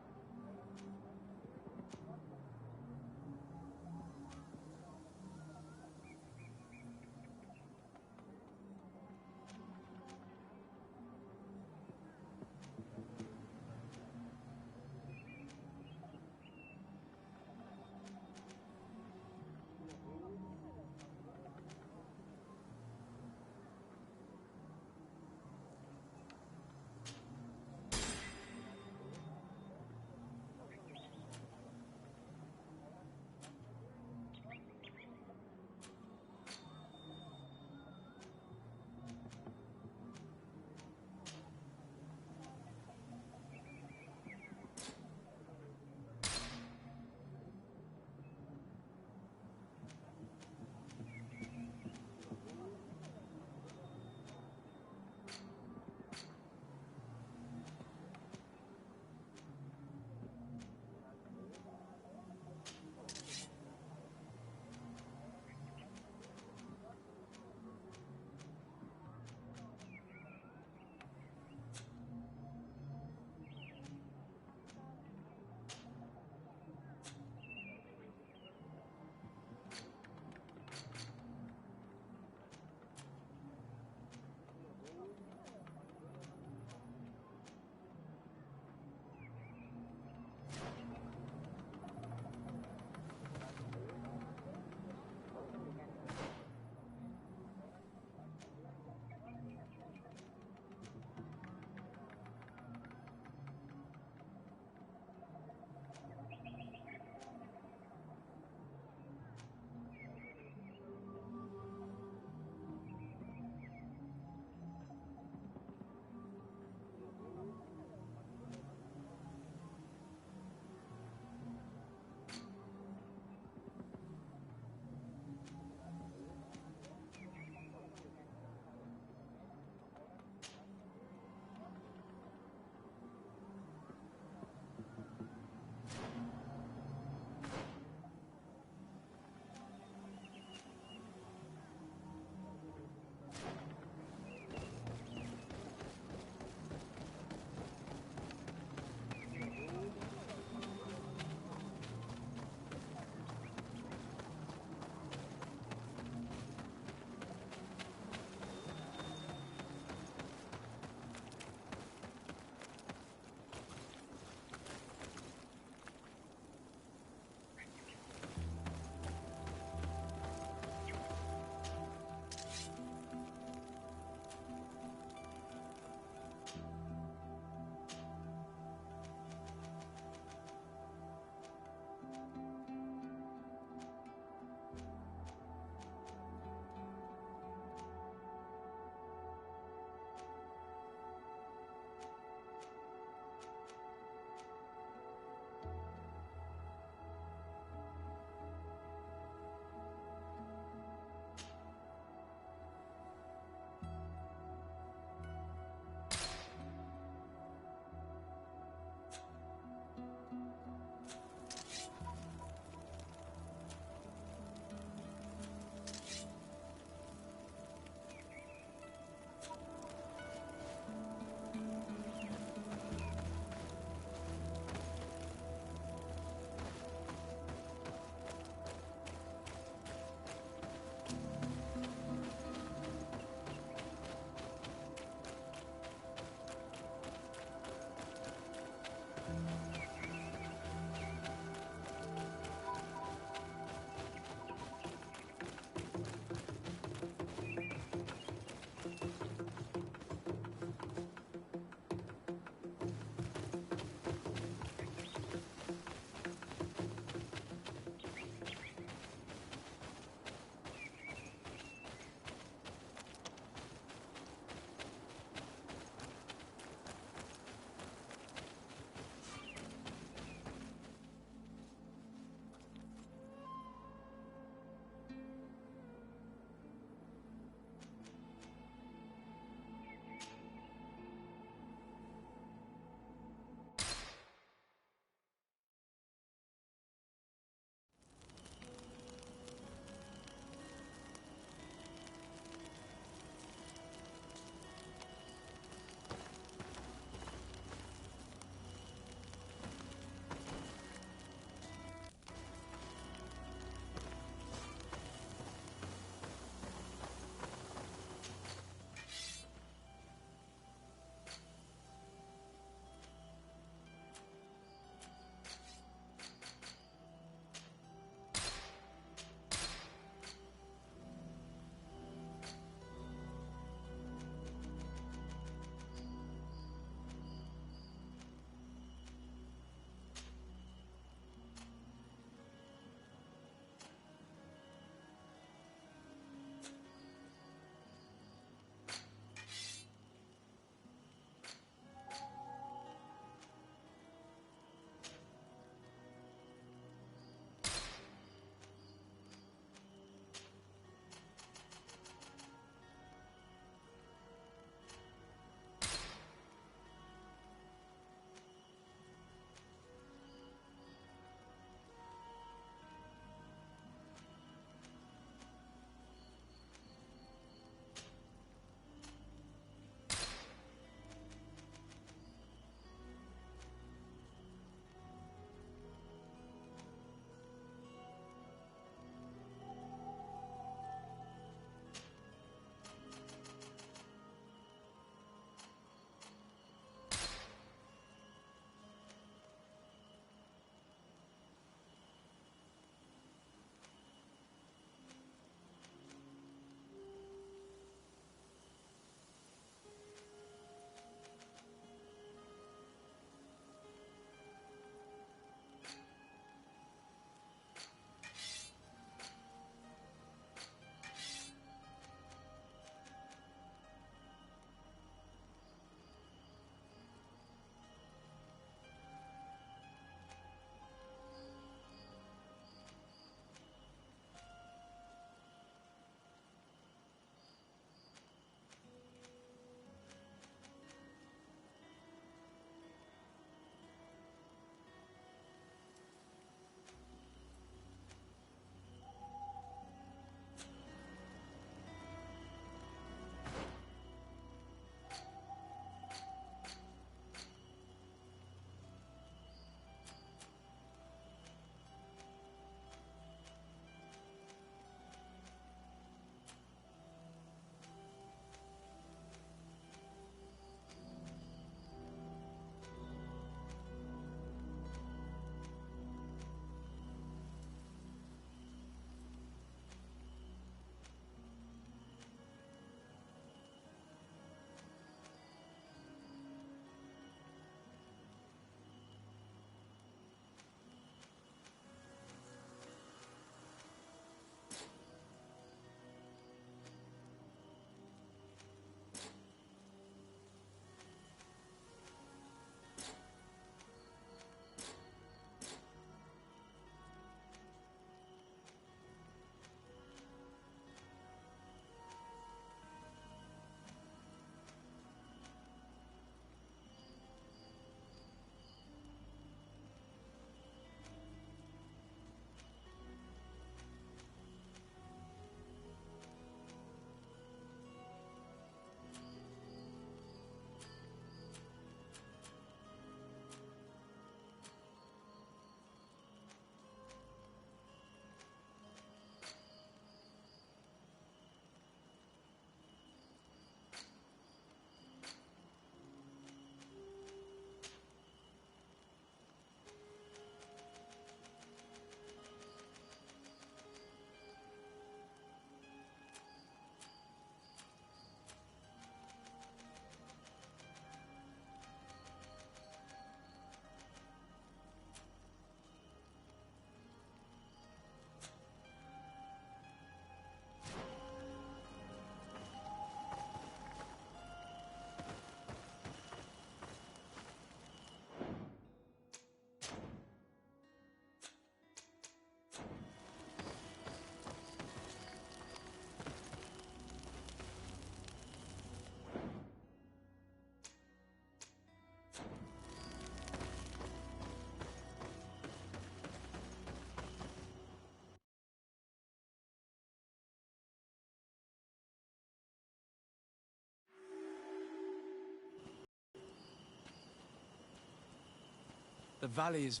The valley is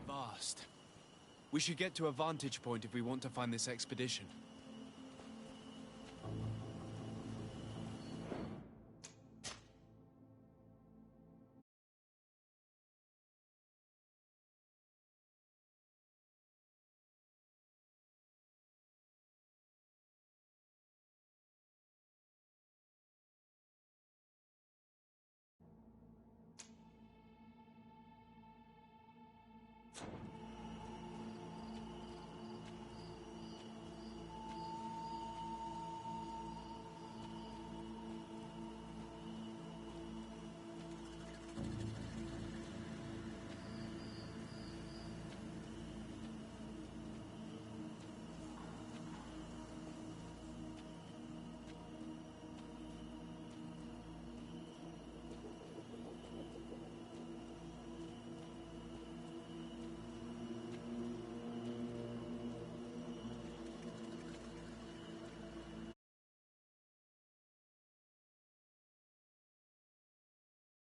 vast. We should get to a vantage point if we want to find this expedition.